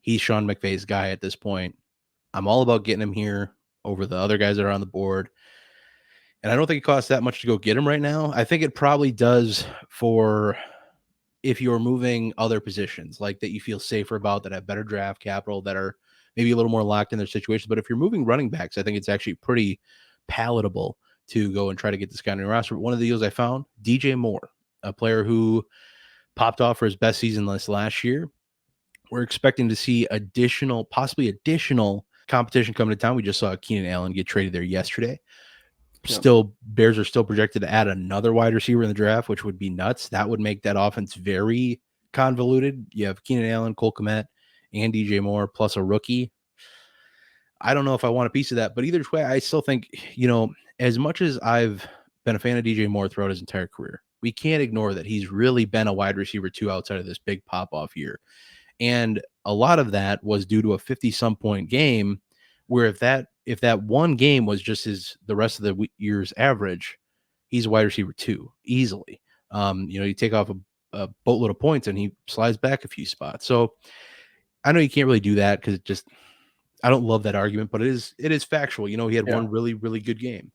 He's Sean McVay's guy at this point. I'm all about getting him here over the other guys that are on the board. And I don't think it costs that much to go get him right now. I think it probably does for if you're moving other positions like that you feel safer about, that have better draft capital, that are maybe a little more locked in their situation. But if you're moving running backs, I think it's actually pretty palatable to go and try to get this guy on your roster. One of the deals I found, DJ Moore, a player who popped off for his best season last year. We're expecting to see possibly additional competition coming to town. We just saw Keenan Allen get traded there yesterday. Still, Bears are still projected to add another wide receiver in the draft, which would be nuts. That would make that offense very convoluted. You have Keenan Allen, Cole Kmet, and DJ Moore, plus a rookie. I don't know if I want a piece of that, but either way, I still think, as much as I've been a fan of DJ Moore throughout his entire career, we can't ignore that he's really been a wide receiver too outside of this big pop-off year. And a lot of that was due to a 50-some point game where if that one game was just the rest of the year's average, he's a wide receiver 2 easily. You take off a boatload of points and he slides back a few spots. So I know you can't really do that because I don't love that argument, but it is factual. He had one really, really good game.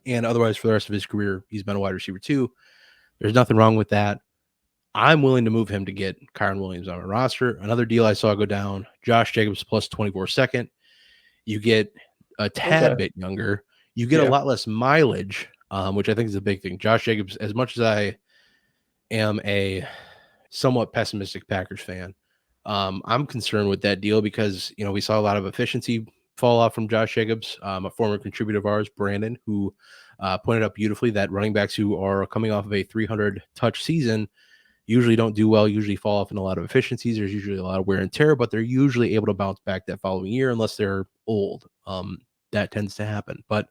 And otherwise, for the rest of his career, he's been a wide receiver 2. There's nothing wrong with that. I'm willing to move him to get Kyron Williams on our roster. Another deal I saw go down, Josh Jacobs plus 24 second. You get a tad bit younger. You get a lot less mileage, which I think is a big thing. Josh Jacobs, as much as I am a somewhat pessimistic Packers fan, I'm concerned with that deal because, we saw a lot of efficiency fall off from Josh Jacobs, a former contributor of ours, Brandon, who pointed out beautifully that running backs who are coming off of a 300 touch season usually don't do well, usually fall off in a lot of efficiencies. There's usually a lot of wear and tear, but they're usually able to bounce back that following year unless they're old. That tends to happen. But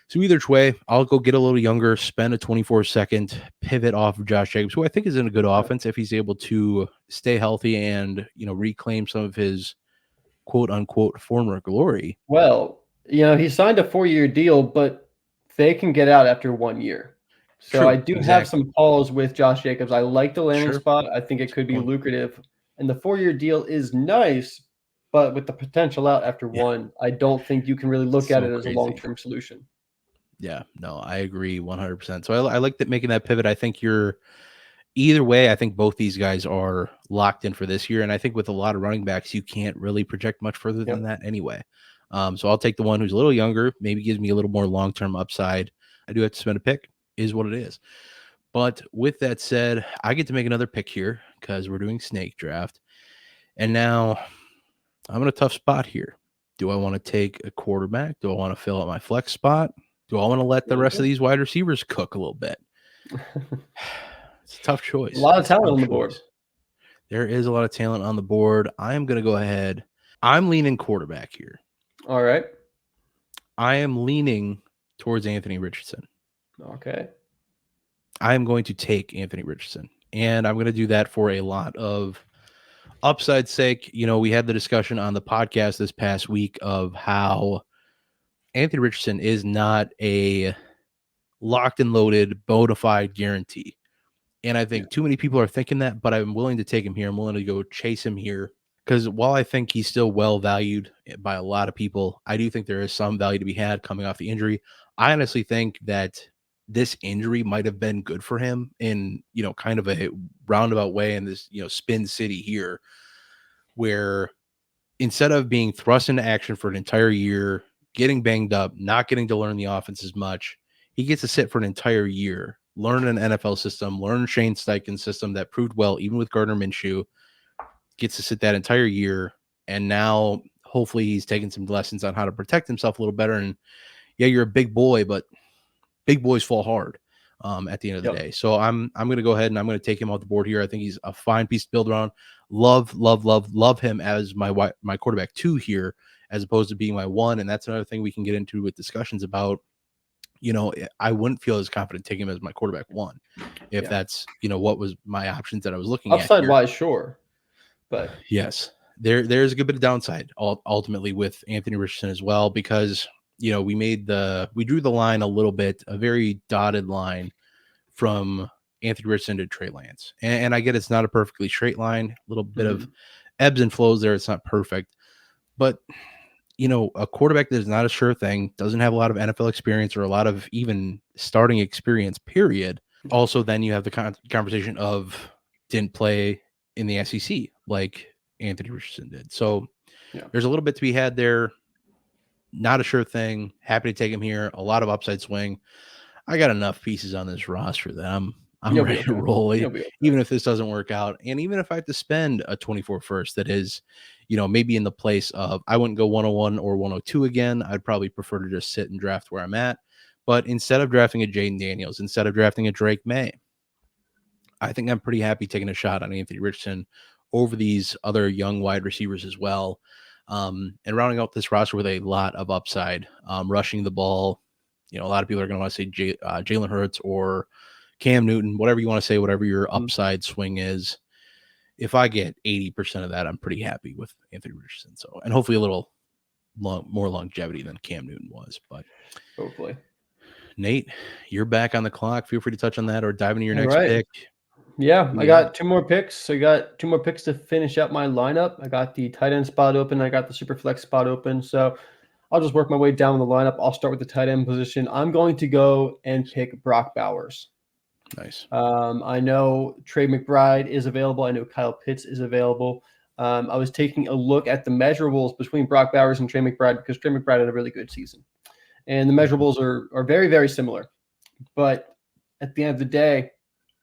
so either way, I'll go get a little younger, spend a 24-second pivot off of Josh Jacobs, who I think is in a good offense if he's able to stay healthy and, reclaim some of his quote unquote former glory. Well, he signed a 4-year deal, but they can get out after 1 year. So True, I do have some calls with Josh Jacobs. I like the landing spot. I think it could be lucrative. And the 4-year deal is nice, but with the potential out after 1, I don't think you can really look at it as a long-term solution. Yeah, no, I agree 100%. So I like that making that pivot. I think either way, I think both these guys are locked in for this year. And I think with a lot of running backs, you can't really project much further than that anyway. So I'll take the one who's a little younger, maybe gives me a little more long-term upside. I do have to spend a pick, is what it is. But with that said, I get to make another pick here because we're doing snake draft. And now I'm in a tough spot here. Do I want to take a quarterback? Do I want to fill out my flex spot? Do I want to let the rest of these wide receivers cook a little bit? It's a tough choice. A lot of talent on the board. There is a lot of talent on the board. I am going to go ahead. I'm leaning quarterback here. All right. I am leaning towards Anthony Richardson. Okay. I am going to take Anthony Richardson, and I'm going to do that for a lot of upside sake. We had the discussion on the podcast this past week of how Anthony Richardson is not a locked and loaded, bona fide guarantee. And I think too many people are thinking that, but I'm willing to take him here. I'm willing to go chase him here because while I think he's still well valued by a lot of people, I do think there is some value to be had coming off the injury. I honestly think that this injury might have been good for him in, kind of a roundabout way in this, spin city here, where instead of being thrust into action for an entire year, getting banged up, not getting to learn the offense as much, he gets to sit for an entire year, learn an NFL system, learn Shane Steichen's system that proved well, even with Gardner Minshew, gets to sit that entire year. And now hopefully he's taking some lessons on how to protect himself a little better. And yeah, you're a big boy, but big boys fall hard at the end of the day. So I'm going to go ahead and I'm going to take him off the board here. I think he's a fine piece to build around. Love him as my quarterback 2 here, as opposed to being my 1. And that's another thing we can get into with discussions about. I wouldn't feel as confident taking him as my quarterback 1 if that's, what was my options that I was looking at. Upside wise, sure. But yes, there's a good bit of downside ultimately with Anthony Richardson as well, because we drew the line a little bit, a very dotted line from Anthony Richardson to Trey Lance. And I get it's not a perfectly straight line, a little bit of ebbs and flows there. It's not perfect, but a quarterback that is not a sure thing, doesn't have a lot of NFL experience or a lot of even starting experience, period. Also, then you have the conversation of didn't play in the SEC like Anthony Richardson did. So there's a little bit to be had there. Not a sure thing. Happy to take him here. A lot of upside swing. I got enough pieces on this roster that I'm ready to roll it, even if this doesn't work out. And even if I have to spend a 24 first, that is, maybe in the place of, I wouldn't go 101 or 102 again. I'd probably prefer to just sit and draft where I'm at. But instead of drafting a Jaden Daniels, instead of drafting a Drake May, I think I'm pretty happy taking a shot on Anthony Richardson over these other young wide receivers as well. And rounding out this roster with a lot of upside, rushing the ball. A lot of people are going to want to say Jalen Hurts or Cam Newton, whatever you want to say, whatever your upside swing is. If I get 80% of that, I'm pretty happy with Anthony Richardson. So, and hopefully a little more longevity than Cam Newton was. But hopefully, Nate, you're back on the clock. Feel free to touch on that or dive into your next pick. Yeah, I got 2 more picks. So I got 2 more picks to finish up my lineup. I got the tight end spot open. I got the super flex spot open. So I'll just work my way down the lineup. I'll start with the tight end position. I'm going to go and pick Brock Bowers. Nice. I know Trey McBride is available. I know Kyle Pitts is available. I was taking a look at the measurables between Brock Bowers and Trey McBride because Trey McBride had a really good season. And the measurables are very, very similar. But at the end of the day,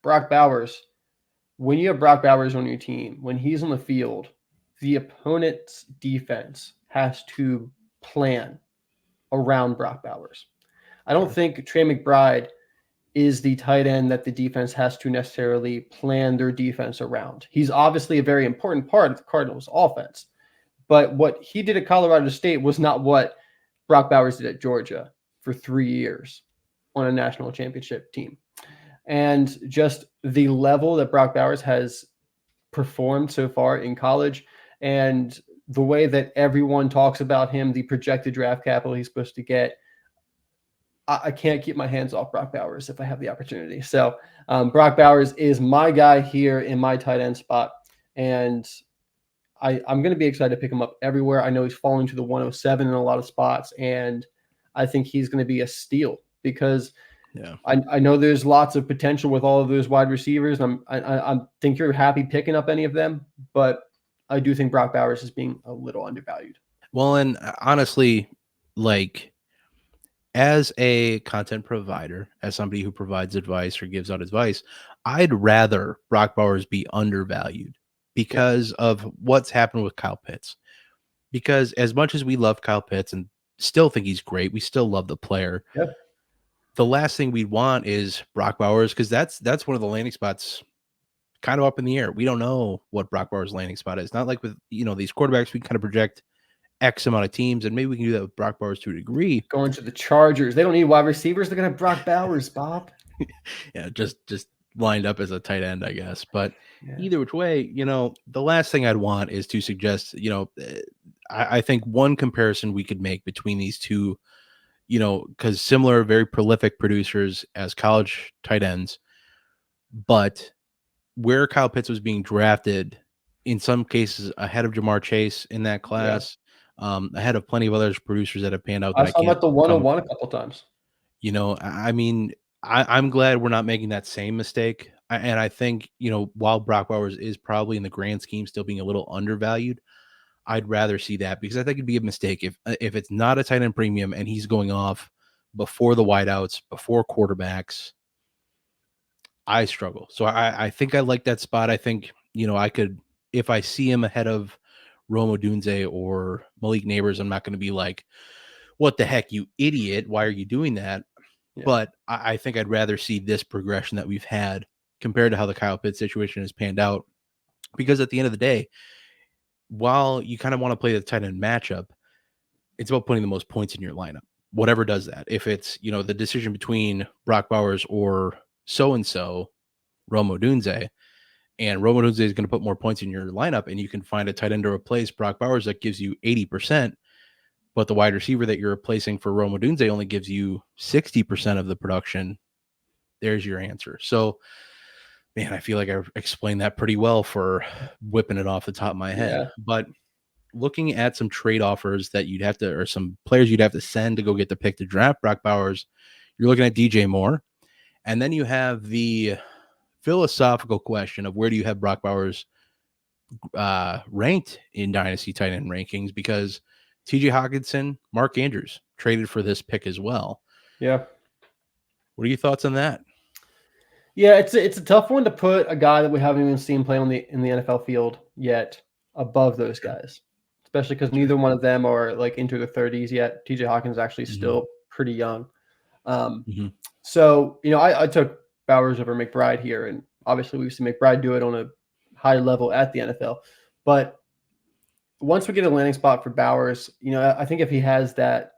Brock Bowers, when you have Brock Bowers on your team, when he's on the field, the opponent's defense has to plan around Brock Bowers. I don't think Trey McBride is the tight end that the defense has to necessarily plan their defense around. He's obviously a very important part of the Cardinals' offense. But what he did at Colorado State was not what Brock Bowers did at Georgia for 3 years on a national championship team. And just the level that Brock Bowers has performed so far in college and the way that everyone talks about him, the projected draft capital he's supposed to get, I can't keep my hands off Brock Bowers if I have the opportunity. So Brock Bowers is my guy here in my tight end spot. And I'm going to be excited to pick him up everywhere. I know he's falling to the 107 in a lot of spots. And I think he's going to be a steal because I know there's lots of potential with all of those wide receivers. I think you're happy picking up any of them, but I do think Brock Bowers is being a little undervalued. Well, and honestly, as a content provider, as somebody who provides advice or gives out advice, I'd rather Brock Bowers be undervalued because of what's happened with Kyle Pitts. Because as much as we love Kyle Pitts and still think he's great, we still love the player. Yep. The last thing we'd want is Brock Bowers, because that's one of the landing spots kind of up in the air. We don't know what Brock Bowers' landing spot is. Not like with these quarterbacks, we kind of project X amount of teams, and maybe we can do that with Brock Bowers to a degree. Going to the Chargers. They don't need wide receivers. They're going to have Brock Bowers, Bob. Yeah, just lined up as a tight end, I guess. But either which way, the last thing I'd want is to suggest, I think one comparison we could make between these two, because similar, very prolific producers as college tight ends, but where Kyle Pitts was being drafted, in some cases ahead of Jamar Chase in that class, ahead of plenty of other producers that have panned out. I saw him at the 101 a couple times. I mean, I'm glad we're not making that same mistake. And I think, while Brock Bowers is probably in the grand scheme still being a little undervalued, I'd rather see that because I think it'd be a mistake if it's not a tight end premium and he's going off before the wideouts, before quarterbacks. I struggle. So I think I like that spot. I think, I could, if I see him ahead of Rome Odunze or Malik Neighbors, I'm not going to be like, what the heck, you idiot? Why are you doing that? Yeah. But I think I'd rather see this progression that we've had compared to how the Kyle Pitts situation has panned out. Because at the end of the day, while you kind of want to play the tight end matchup, it's about putting the most points in your lineup. Whatever does that. If it's, the decision between Brock Bowers or so-and-so, Rome Odunze, and Rome Odunze is going to put more points in your lineup, and you can find a tight end to replace Brock Bowers that gives you 80%, but the wide receiver that you're replacing for Rome Odunze only gives you 60% of the production, there's your answer. So, man, I feel like I explained that pretty well for whipping it off the top of my head. Yeah. But looking at some trade offers that you'd have to, or some players you'd have to send to go get the pick to draft Brock Bowers, you're looking at DJ Moore. And then you have the philosophical question of where do you have Brock Bowers ranked in Dynasty tight end rankings, because TJ Hawkinson, Mark Andrews traded for this pick as well. Yeah. What are your thoughts on that? Yeah, it's a tough one to put a guy that we haven't even seen play in the NFL field yet above those guys, especially because neither one of them are like into their 30s yet. TJ Hawkins is actually still pretty young. So, I took Bowers over McBride here, and obviously we've seen McBride do it on a high level at the NFL. But once we get a landing spot for Bowers, I think if he has that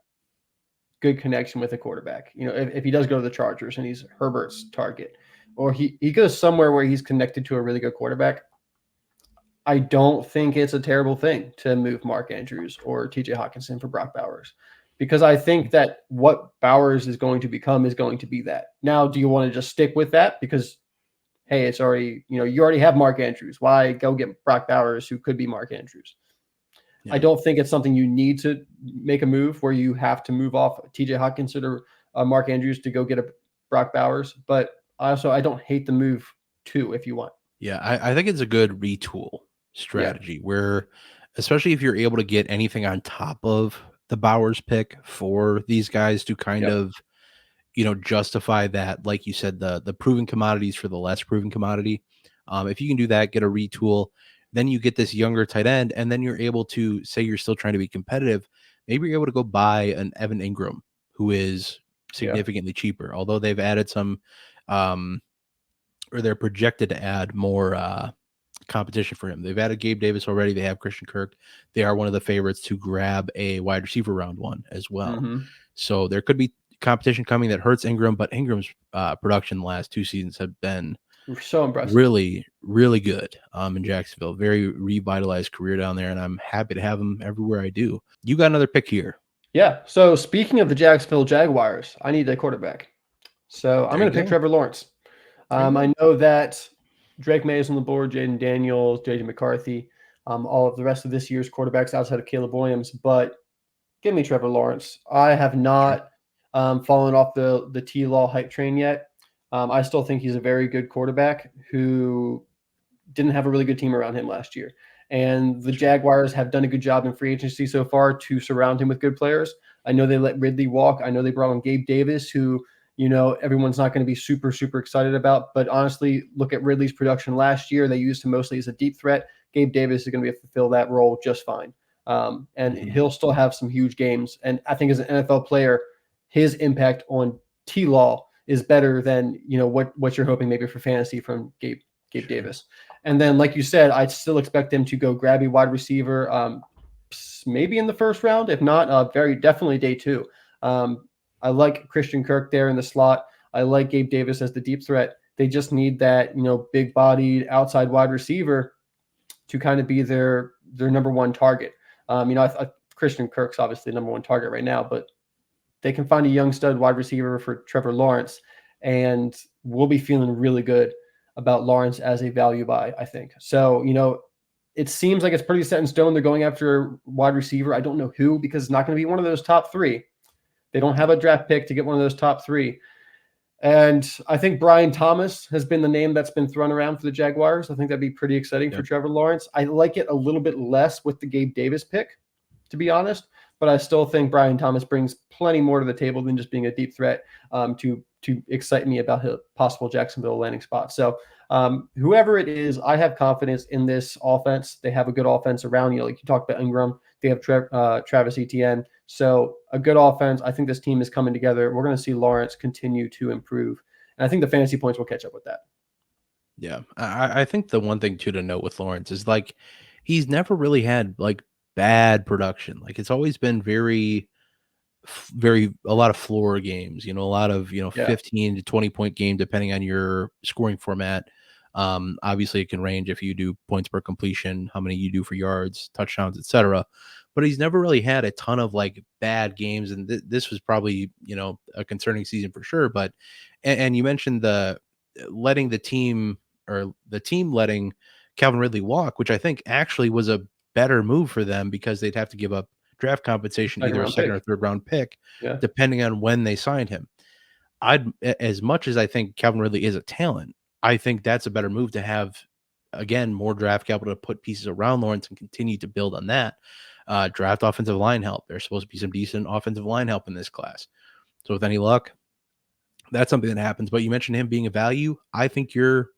good connection with a quarterback, if he does go to the Chargers and he's Herbert's target, or he goes somewhere where he's connected to a really good quarterback, I don't think it's a terrible thing to move Mark Andrews or TJ Hawkinson for Brock Bowers, because I think that what Bowers is going to become is going to be that. Now, do you want to just stick with that? Because, hey, it's already, you already have Mark Andrews. Why go get Brock Bowers, who could be Mark Andrews? Yeah. I don't think it's something you need to make a move where you have to move off TJ Hawkinson or Mark Andrews to go get a Brock Bowers. But also, I don't hate the move too, if you want. Yeah, I think it's a good retool strategy where, especially if you're able to get anything on top of the Bowers pick for these guys to kind of, justify that, like you said, the proven commodities for the less proven commodity. If you can do that, get a retool, then you get this younger tight end, and then you're able to say you're still trying to be competitive. Maybe you're able to go buy an Evan Ingram, who is significantly cheaper, although they've added some, or they're projected to add more competition for him. They've added Gabe Davis already. They have Christian Kirk. They are one of the favorites to grab a wide receiver round one as well. So there could be competition coming that hurts Ingram, but Ingram's production the last two seasons have been so impressive. Really, really good in Jacksonville. Very revitalized career down there, and I'm happy to have him everywhere I do. You got another pick here. Yeah. So speaking of the Jacksonville Jaguars, I need a quarterback. So I'm going to pick Trevor Lawrence. I know that Drake May is on the board, Jaden Daniels, JJ McCarthy, all of the rest of this year's quarterbacks outside of Caleb Williams, but give me Trevor Lawrence. I have not fallen off the T-Law hype train yet. I still think he's a very good quarterback who didn't have a really good team around him last year. And the Jaguars have done a good job in free agency so far to surround him with good players. I know they let Ridley walk. I know they brought on Gabe Davis, who, everyone's not going to be super, super excited about. But honestly, look at Ridley's production last year. They used him mostly as a deep threat. Gabe Davis is going to be able to fill that role just fine. And he'll still have some huge games. And I think as an NFL player, his impact on T-Law is better than, what you're hoping maybe for fantasy from Gabe Davis. And then, like you said, I'd still expect them to go grab a wide receiver, maybe in the first round. If not, very definitely day two. I like Christian Kirk there in the slot. I like Gabe Davis as the deep threat. They just need that, big-bodied outside wide receiver to kind of be their number one target. Christian Kirk's obviously the number one target right now, but they can find a young stud wide receiver for Trevor Lawrence, and we'll be feeling really good about Lawrence as a value buy, I think. So, it seems like it's pretty set in stone. They're going after a wide receiver. I don't know who, because it's not going to be one of those top three. They don't have a draft pick to get one of those top three. And I think Brian Thomas has been the name that's been thrown around for the Jaguars. I think that'd be pretty exciting for Trevor Lawrence. I like it a little bit less with the Gabe Davis pick, to be honest, but I still think Brian Thomas brings plenty more to the table than just being a deep threat to excite me about his possible Jacksonville landing spot. So whoever it is, I have confidence in this offense. They have a good offense around you. Like you talked about Ingram, they have Travis Etienne. So a good offense. I think this team is coming together. We're going to see Lawrence continue to improve. And I think the fantasy points will catch up with that. Yeah. I think the one thing too to note with Lawrence is like he's never really had like bad production. Like it's always been very a lot of floor games, a lot of 15 to 20 point game depending on your scoring format. Obviously it can range if you do points per completion, how many you do for yards, touchdowns, etc. But he's never really had a ton of like bad games, and this was probably a concerning season for sure. But and you mentioned the letting the team letting Calvin Ridley walk, which I think actually was a better move for them because they'd have to give up draft compensation, either a second or third round pick, depending on when they signed him. As much as I think Calvin Ridley is a talent, I think that's a better move to have, again, more draft capital to put pieces around Lawrence and continue to build on that. Draft offensive line help. There's supposed to be some decent offensive line help in this class. So with any luck, that's something that happens. But you mentioned him being a value. I think you're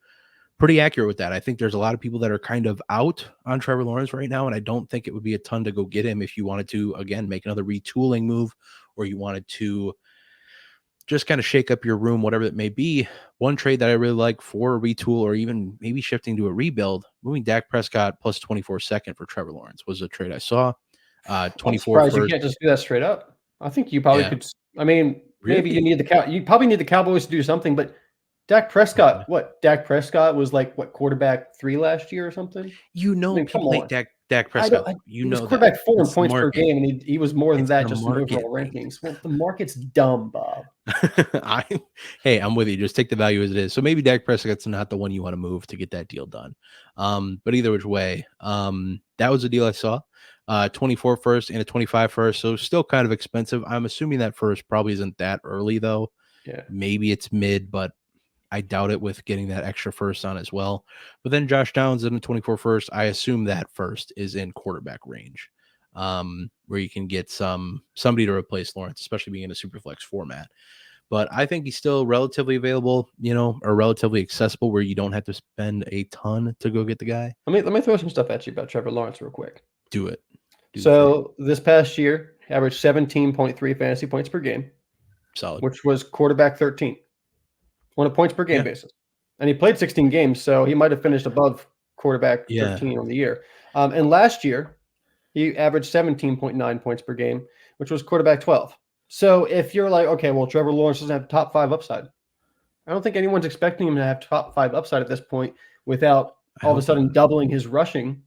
pretty accurate with that. I think there's a lot of people that are kind of out on Trevor Lawrence right now, and I don't think it would be a ton to go get him if you wanted to, again, make another retooling move, or you wanted to just kind of shake up your room, whatever it may be. One trade that I really like for a retool, or even maybe shifting to a rebuild, moving Dak Prescott plus 24 second for Trevor Lawrence was a trade I saw. 24 I'm surprised first. you can't just do that straight up. I think you probably could. I mean, maybe really? you probably need the Cowboys to do something, but Dak Prescott, Dak Prescott was like quarterback 3 last year or something? People hate Dak Prescott. He was quarterback 4 in points per game, and he was more than that just in overall rankings. Well, the market's dumb, Bob. I'm with you. Just take the value as it is. So maybe Dak Prescott's not the one you want to move to get that deal done. But either which way, that was a deal I saw. 24 first and a 25 first. So still kind of expensive. I'm assuming that first probably isn't that early though. Yeah. Maybe it's mid, but I doubt it with getting that extra first on as well. But then Josh Downs in the 24 first, I assume that first is in quarterback range, where you can get somebody to replace Lawrence, especially being in a super flex format. But I think he's still relatively available, or relatively accessible, where you don't have to spend a ton to go get the guy. Let me throw some stuff at you about Trevor Lawrence real quick. Do it. So this past year, averaged 17.3 fantasy points per game. Solid. Which was quarterback 13 on a points per game basis. And he played 16 games, so he might have finished above quarterback 13 on the year. And last year, he averaged 17.9 points per game, which was quarterback 12. So if you're like, okay, well, Trevor Lawrence doesn't have top 5 upside. I don't think anyone's expecting him to have top 5 upside at this point without all of a sudden doubling his rushing,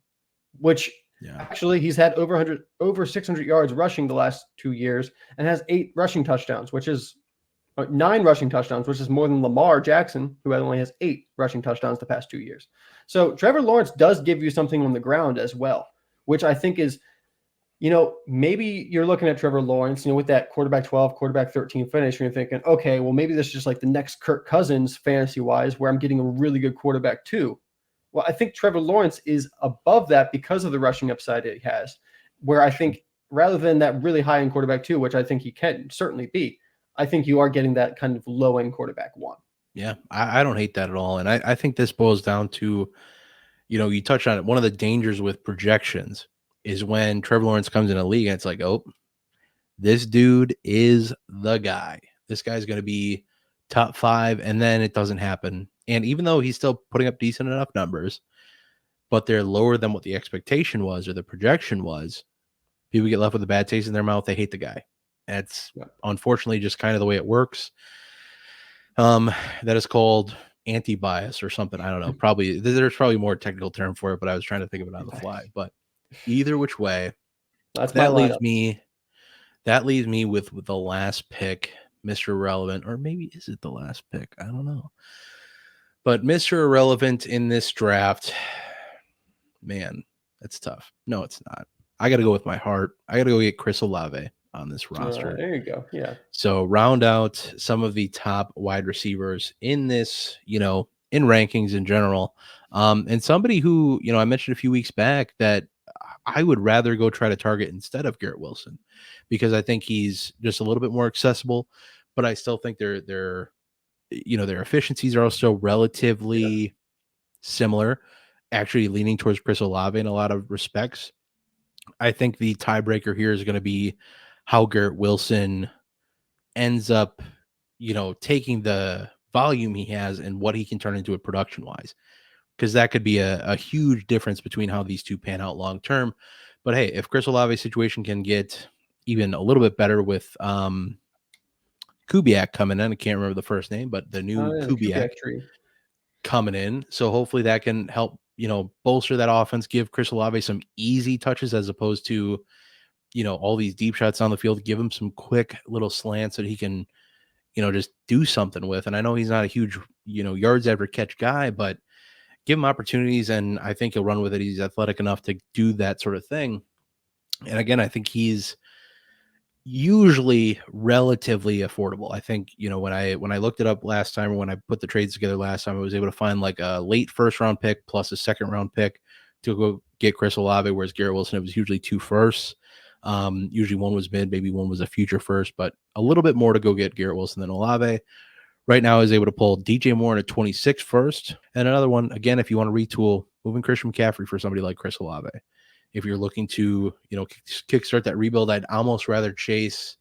which actually he's had over 600 yards rushing the last 2 years and has 8 rushing touchdowns, which is 9 rushing touchdowns, which is more than Lamar Jackson, who only has 8 rushing touchdowns the past 2 years. So Trevor Lawrence does give you something on the ground as well, which I think is, maybe you're looking at Trevor Lawrence, with that quarterback 12, quarterback 13 finish, and you're thinking, okay, well, maybe this is just like the next Kirk Cousins fantasy-wise, where I'm getting a really good quarterback too. Well, I think Trevor Lawrence is above that because of the rushing upside that he has, where I think rather than that really high-end quarterback 2, which I think he can certainly be, I think you are getting that kind of low-end quarterback 1. Yeah, I don't hate that at all. And I think this boils down to, you touched on it. One of the dangers with projections is when Trevor Lawrence comes in a league and it's like, oh, this dude is the guy. This guy's going to be top 5, and then it doesn't happen. And even though he's still putting up decent enough numbers, but they're lower than what the expectation was or the projection was, people get left with a bad taste in their mouth. They hate the guy. That's unfortunately just kind of the way it works. That is called anti-bias or something. I don't know. Probably there's probably a more technical term for it, but I was trying to think of it on the fly. But either which way, that leaves me with the last pick, Mr. Irrelevant, or maybe is it the last pick? I don't know. But Mr. Irrelevant in this draft, man, that's tough. No, it's not. I got to go with my heart. I got to go get Chris Olave. on this roster. There you go. Yeah. So round out some of the top wide receivers in this, in rankings in general. And somebody who, I mentioned a few weeks back that I would rather go try to target instead of Garrett Wilson, because I think he's just a little bit more accessible, but I still think their efficiencies are also Yeah. relatively similar, actually leaning towards Chris Olave in a lot of respects. I think the tiebreaker here is going to be how Garrett Wilson ends up, taking the volume he has and what he can turn into it production wise, because that could be a huge difference between how these two pan out long term. But hey, if Chris Olave's situation can get even a little bit better with Kubiak coming in, I can't remember the first name, but the new Yeah, the Kubiak Kubiak tree. coming in. So hopefully that can help, bolster that offense, give Chris Olave some easy touches as opposed to, all these deep shots on the field, give him some quick little slants that he can, just do something with. And I know he's not a huge, yards after catch guy, but give him opportunities, and I think he'll run with it. He's athletic enough to do that sort of thing. And again, I think he's usually relatively affordable. I think, when I looked it up last time, or when I put the trades together last time, I was able to find like a late first round pick plus a second round pick to go get Chris Olave, whereas Garrett Wilson, it was usually 2 firsts. Usually one was mid, maybe one was a future first, but a little bit more to go get Garrett Wilson than Olave. Right now, I was able to pull DJ Moore in a 26 first. And another one, again, if you want to retool, moving Christian McCaffrey for somebody like Chris Olave. If you're looking to, kickstart that rebuild, I'd almost rather chase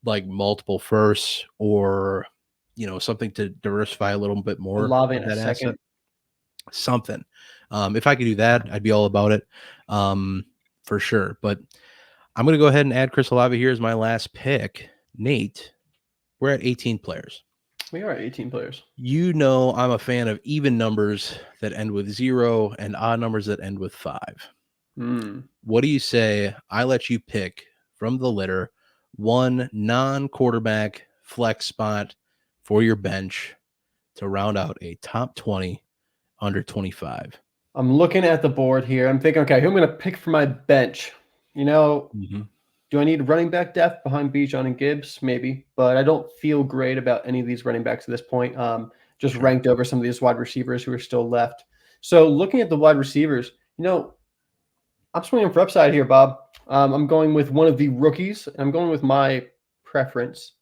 like multiple firsts, or, something to diversify a little bit more Olave in of a that asset. second. Something. If I could do that, I'd be all about it, for sure. But I'm going to go ahead and add Chris Olave here as my last pick. Nate, we're at 18 players. We are 18 players. I'm a fan of even numbers that end with 0 and odd numbers that end with 5. What do you say I let you pick from the litter one non-quarterback flex spot for your bench to round out a top 20 under 25? I'm looking at the board here. I'm thinking, okay, who am I going to pick for my bench? Do I need running back depth behind Bijan and Gibbs? Maybe, but I don't feel great about any of these running backs at this point. Just Sure. ranked over some of these wide receivers who are still left. So looking at the wide receivers, I'm swinging for upside here, Bob. I'm going with one of the rookies. I'm going with my preference.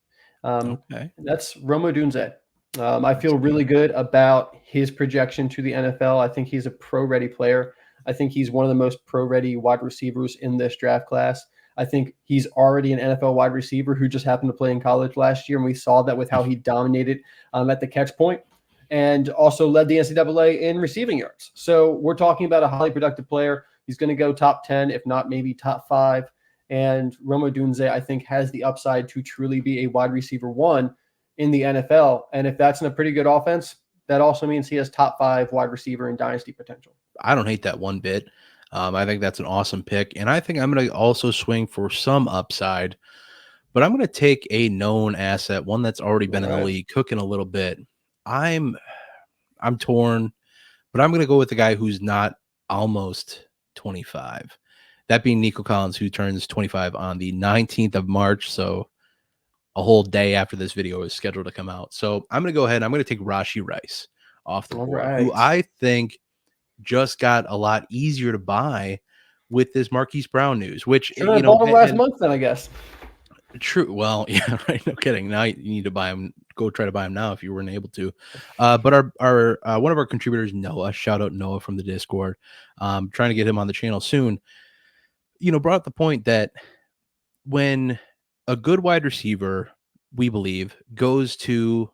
Okay. That's Rome Odunze. I feel really good about his projection to the NFL. I think he's a pro-ready player. I think he's one of the most pro-ready wide receivers in this draft class. I think he's already an NFL wide receiver who just happened to play in college last year, and we saw that with how he dominated at the catch point, and also led the NCAA in receiving yards. So we're talking about a highly productive player. He's going to go top 10, if not maybe top 5. And Rome Odunze, I think, has the upside to truly be a wide receiver 1 in the NFL. And if that's in a pretty good offense, that also means he has top 5 wide receiver and dynasty potential. I don't hate that one bit. I think that's an awesome pick. And I think I'm going to also swing for some upside, but I'm going to take a known asset, one that's already been in the league, cooking a little bit. I'm torn, but I'm going to go with the guy who's not almost 25. That being Nico Collins, who turns 25 on the 19th of March. So a whole day after this video is scheduled to come out. So I'm going to go ahead and I'm going to take Rashee Rice off the board, who I think just got a lot easier to buy with this Marquise Brown news, which, I bought him last month then, I guess. True. Well, yeah, right. No kidding. Now you need to buy him. Go try to buy him now if you weren't able to. But our one of our contributors, Noah, shout out Noah from the Discord, trying to get him on the channel soon, brought up the point that when a good wide receiver, we believe, goes to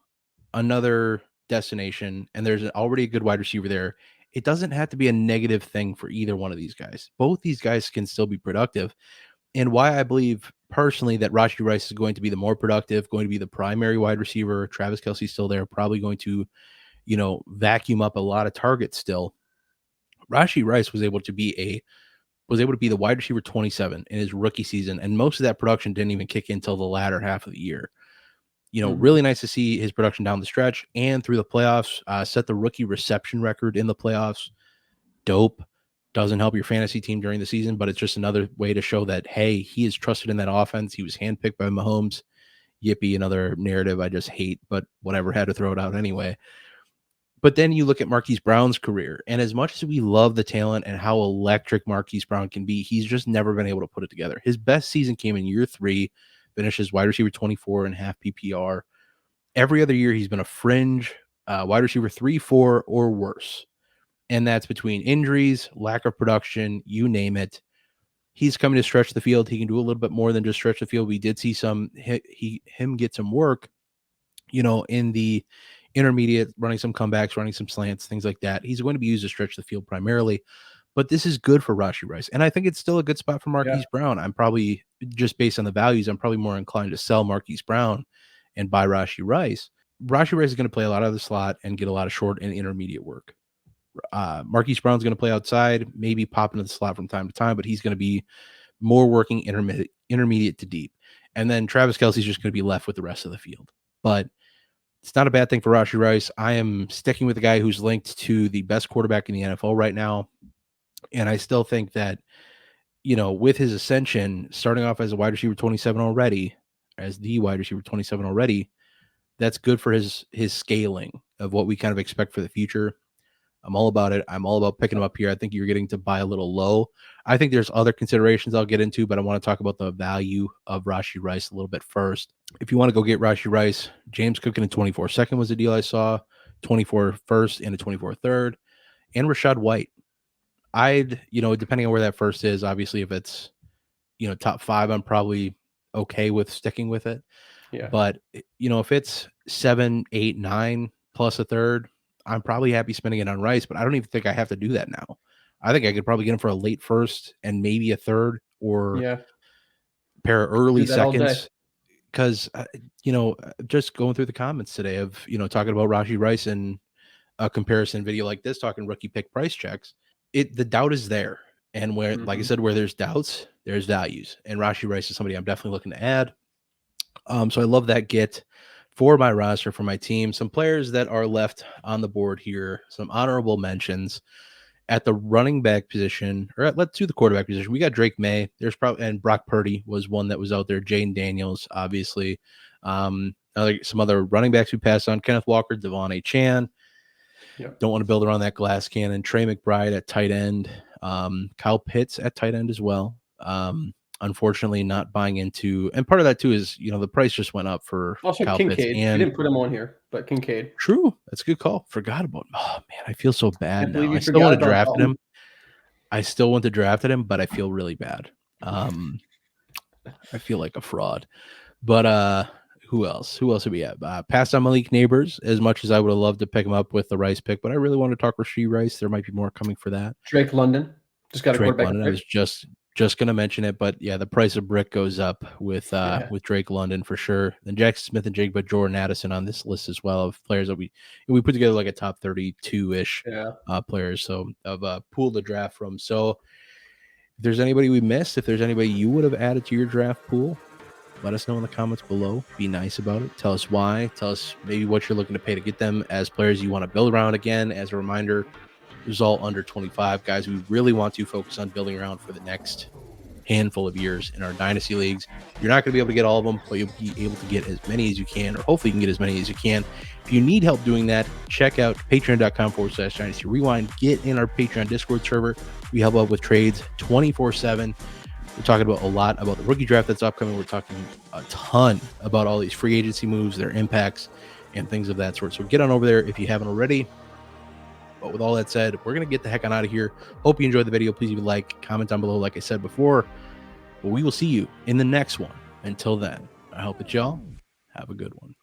another destination and there's already a good wide receiver there, it doesn't have to be a negative thing for either one of these guys. Both these guys can still be productive. And why I believe personally that Rashee Rice is going to be the more productive, going to be the primary wide receiver. Travis Kelce's still there, probably going to, vacuum up a lot of targets still. Rashee Rice was able to be the wide receiver 27 in his rookie season, and most of that production didn't even kick in until the latter half of the year. Really nice to see his production down the stretch and through the playoffs. Set the rookie reception record in the playoffs. Dope. Doesn't help your fantasy team during the season, but it's just another way to show that, hey, he is trusted in that offense. He was handpicked by Mahomes. Yippee, another narrative I just hate, but whatever, had to throw it out anyway. But then you look at Marquise Brown's career, and as much as we love the talent and how electric Marquise Brown can be, he's just never been able to put it together. His best season came in year 3, finishes wide receiver 24 and half PPR. Every other year, he's been a fringe wide receiver 3, 4, or worse. And that's between injuries, lack of production, you name it. He's coming to stretch the field. He can do a little bit more than just stretch the field. We did see him get some work, in the intermediate, running some comebacks, running some slants, things like that. He's going to be used to stretch the field primarily, but this is good for Rashee Rice. And I think it's still a good spot for Marquise Brown. I'm probably, just based on the values, I'm probably more inclined to sell Marquise Brown and buy Rashee Rice. Rashee Rice is going to play a lot of the slot and get a lot of short and intermediate work. Marquise Brown's going to play outside, maybe pop into the slot from time to time, but he's going to be more working intermediate to deep. And then Travis Kelce's just going to be left with the rest of the field. But it's not a bad thing for Rashee Rice. I am sticking with the guy who's linked to the best quarterback in the NFL right now. And I still think that, with his ascension, starting off as a wide receiver 27 already, as the wide receiver 27 already, that's good for his scaling of what we kind of expect for the future. I'm all about it. I'm all about picking him up here. I think you're getting to buy a little low. I think there's other considerations I'll get into, but I want to talk about the value of Rashee Rice a little bit first. If you want to go get Rashee Rice, James Cook in a 24 second was a deal I saw, 24 first and a 24 third, and Rachaad White. I'd, depending on where that first is, obviously if it's, top 5, I'm probably okay with sticking with it. Yeah. But, if it's 7, 8, 9 plus a third, I'm probably happy spending it on Rice, but I don't even think I have to do that now. I think I could probably get him for a late first and maybe a third or a pair of early seconds. Because, just going through the comments today of, talking about Rashee Rice in a comparison video like this, talking rookie pick price checks, the doubt is there. And where, like I said, where there's doubts, there's values. And Rashee Rice is somebody I'm definitely looking to add. So I love that get for my roster, for my team. Some players that are left on the board here, some honorable mentions at the running back position, or let's do the quarterback position. We got Drake May. There's probably, and Brock Purdy was one that was out there. Jaden Daniels, obviously. Some other running backs who passed on: Kenneth Walker, Devon A. Chan. Yep. Don't want to build around that glass cannon. Trey McBride at tight end. Kyle Pitts at tight end as well. Unfortunately, not buying into, and part of that too is, the price just went up for also Kyle Kincaid. Pitts. And you didn't put him on here, but Kincaid. True, that's a good call. Forgot about him. Oh man, I feel so bad now. I still want to draft him. I still want to draft him, but I feel really bad. I feel like a fraud. But who else? Who else do we have? Passed on Malik Neighbors as much as I would have loved to pick him up with the Rice pick, but I really want to talk Rashee Rice. There might be more coming for that. Drake London just got a quarterback. I was just going to mention it, but yeah, the price of brick goes up with Drake London for sure. Then Jackson Smith and Jacob Jordan Addison on this list as well of players that we put together like a top 32-ish players. So of pool to draft from. So if there's anybody we missed, if there's anybody you would have added to your draft pool, let us know in the comments below. Be nice about it. Tell us why. Tell us maybe what you're looking to pay to get them as players you want to build around. Again, as a reminder, it was all under 25 guys. We really want to focus on building around for the next handful of years in our dynasty leagues. You're not going to be able to get all of them, but you'll be able to get as many as you can, or hopefully you can get as many as you can. If you need help doing that, check out patreon.com/Dynasty Rewind. Get in our Patreon Discord server. We help out with trades 24/7. We're talking about a lot about the rookie draft that's upcoming. We're talking a ton about all these free agency moves, their impacts, and things of that sort. So get on over there if you haven't already. But with all that said, we're going to get the heck on out of here. Hope you enjoyed the video. Please leave a like, comment down below like I said before. But we will see you in the next one. Until then, I hope that y'all have a good one.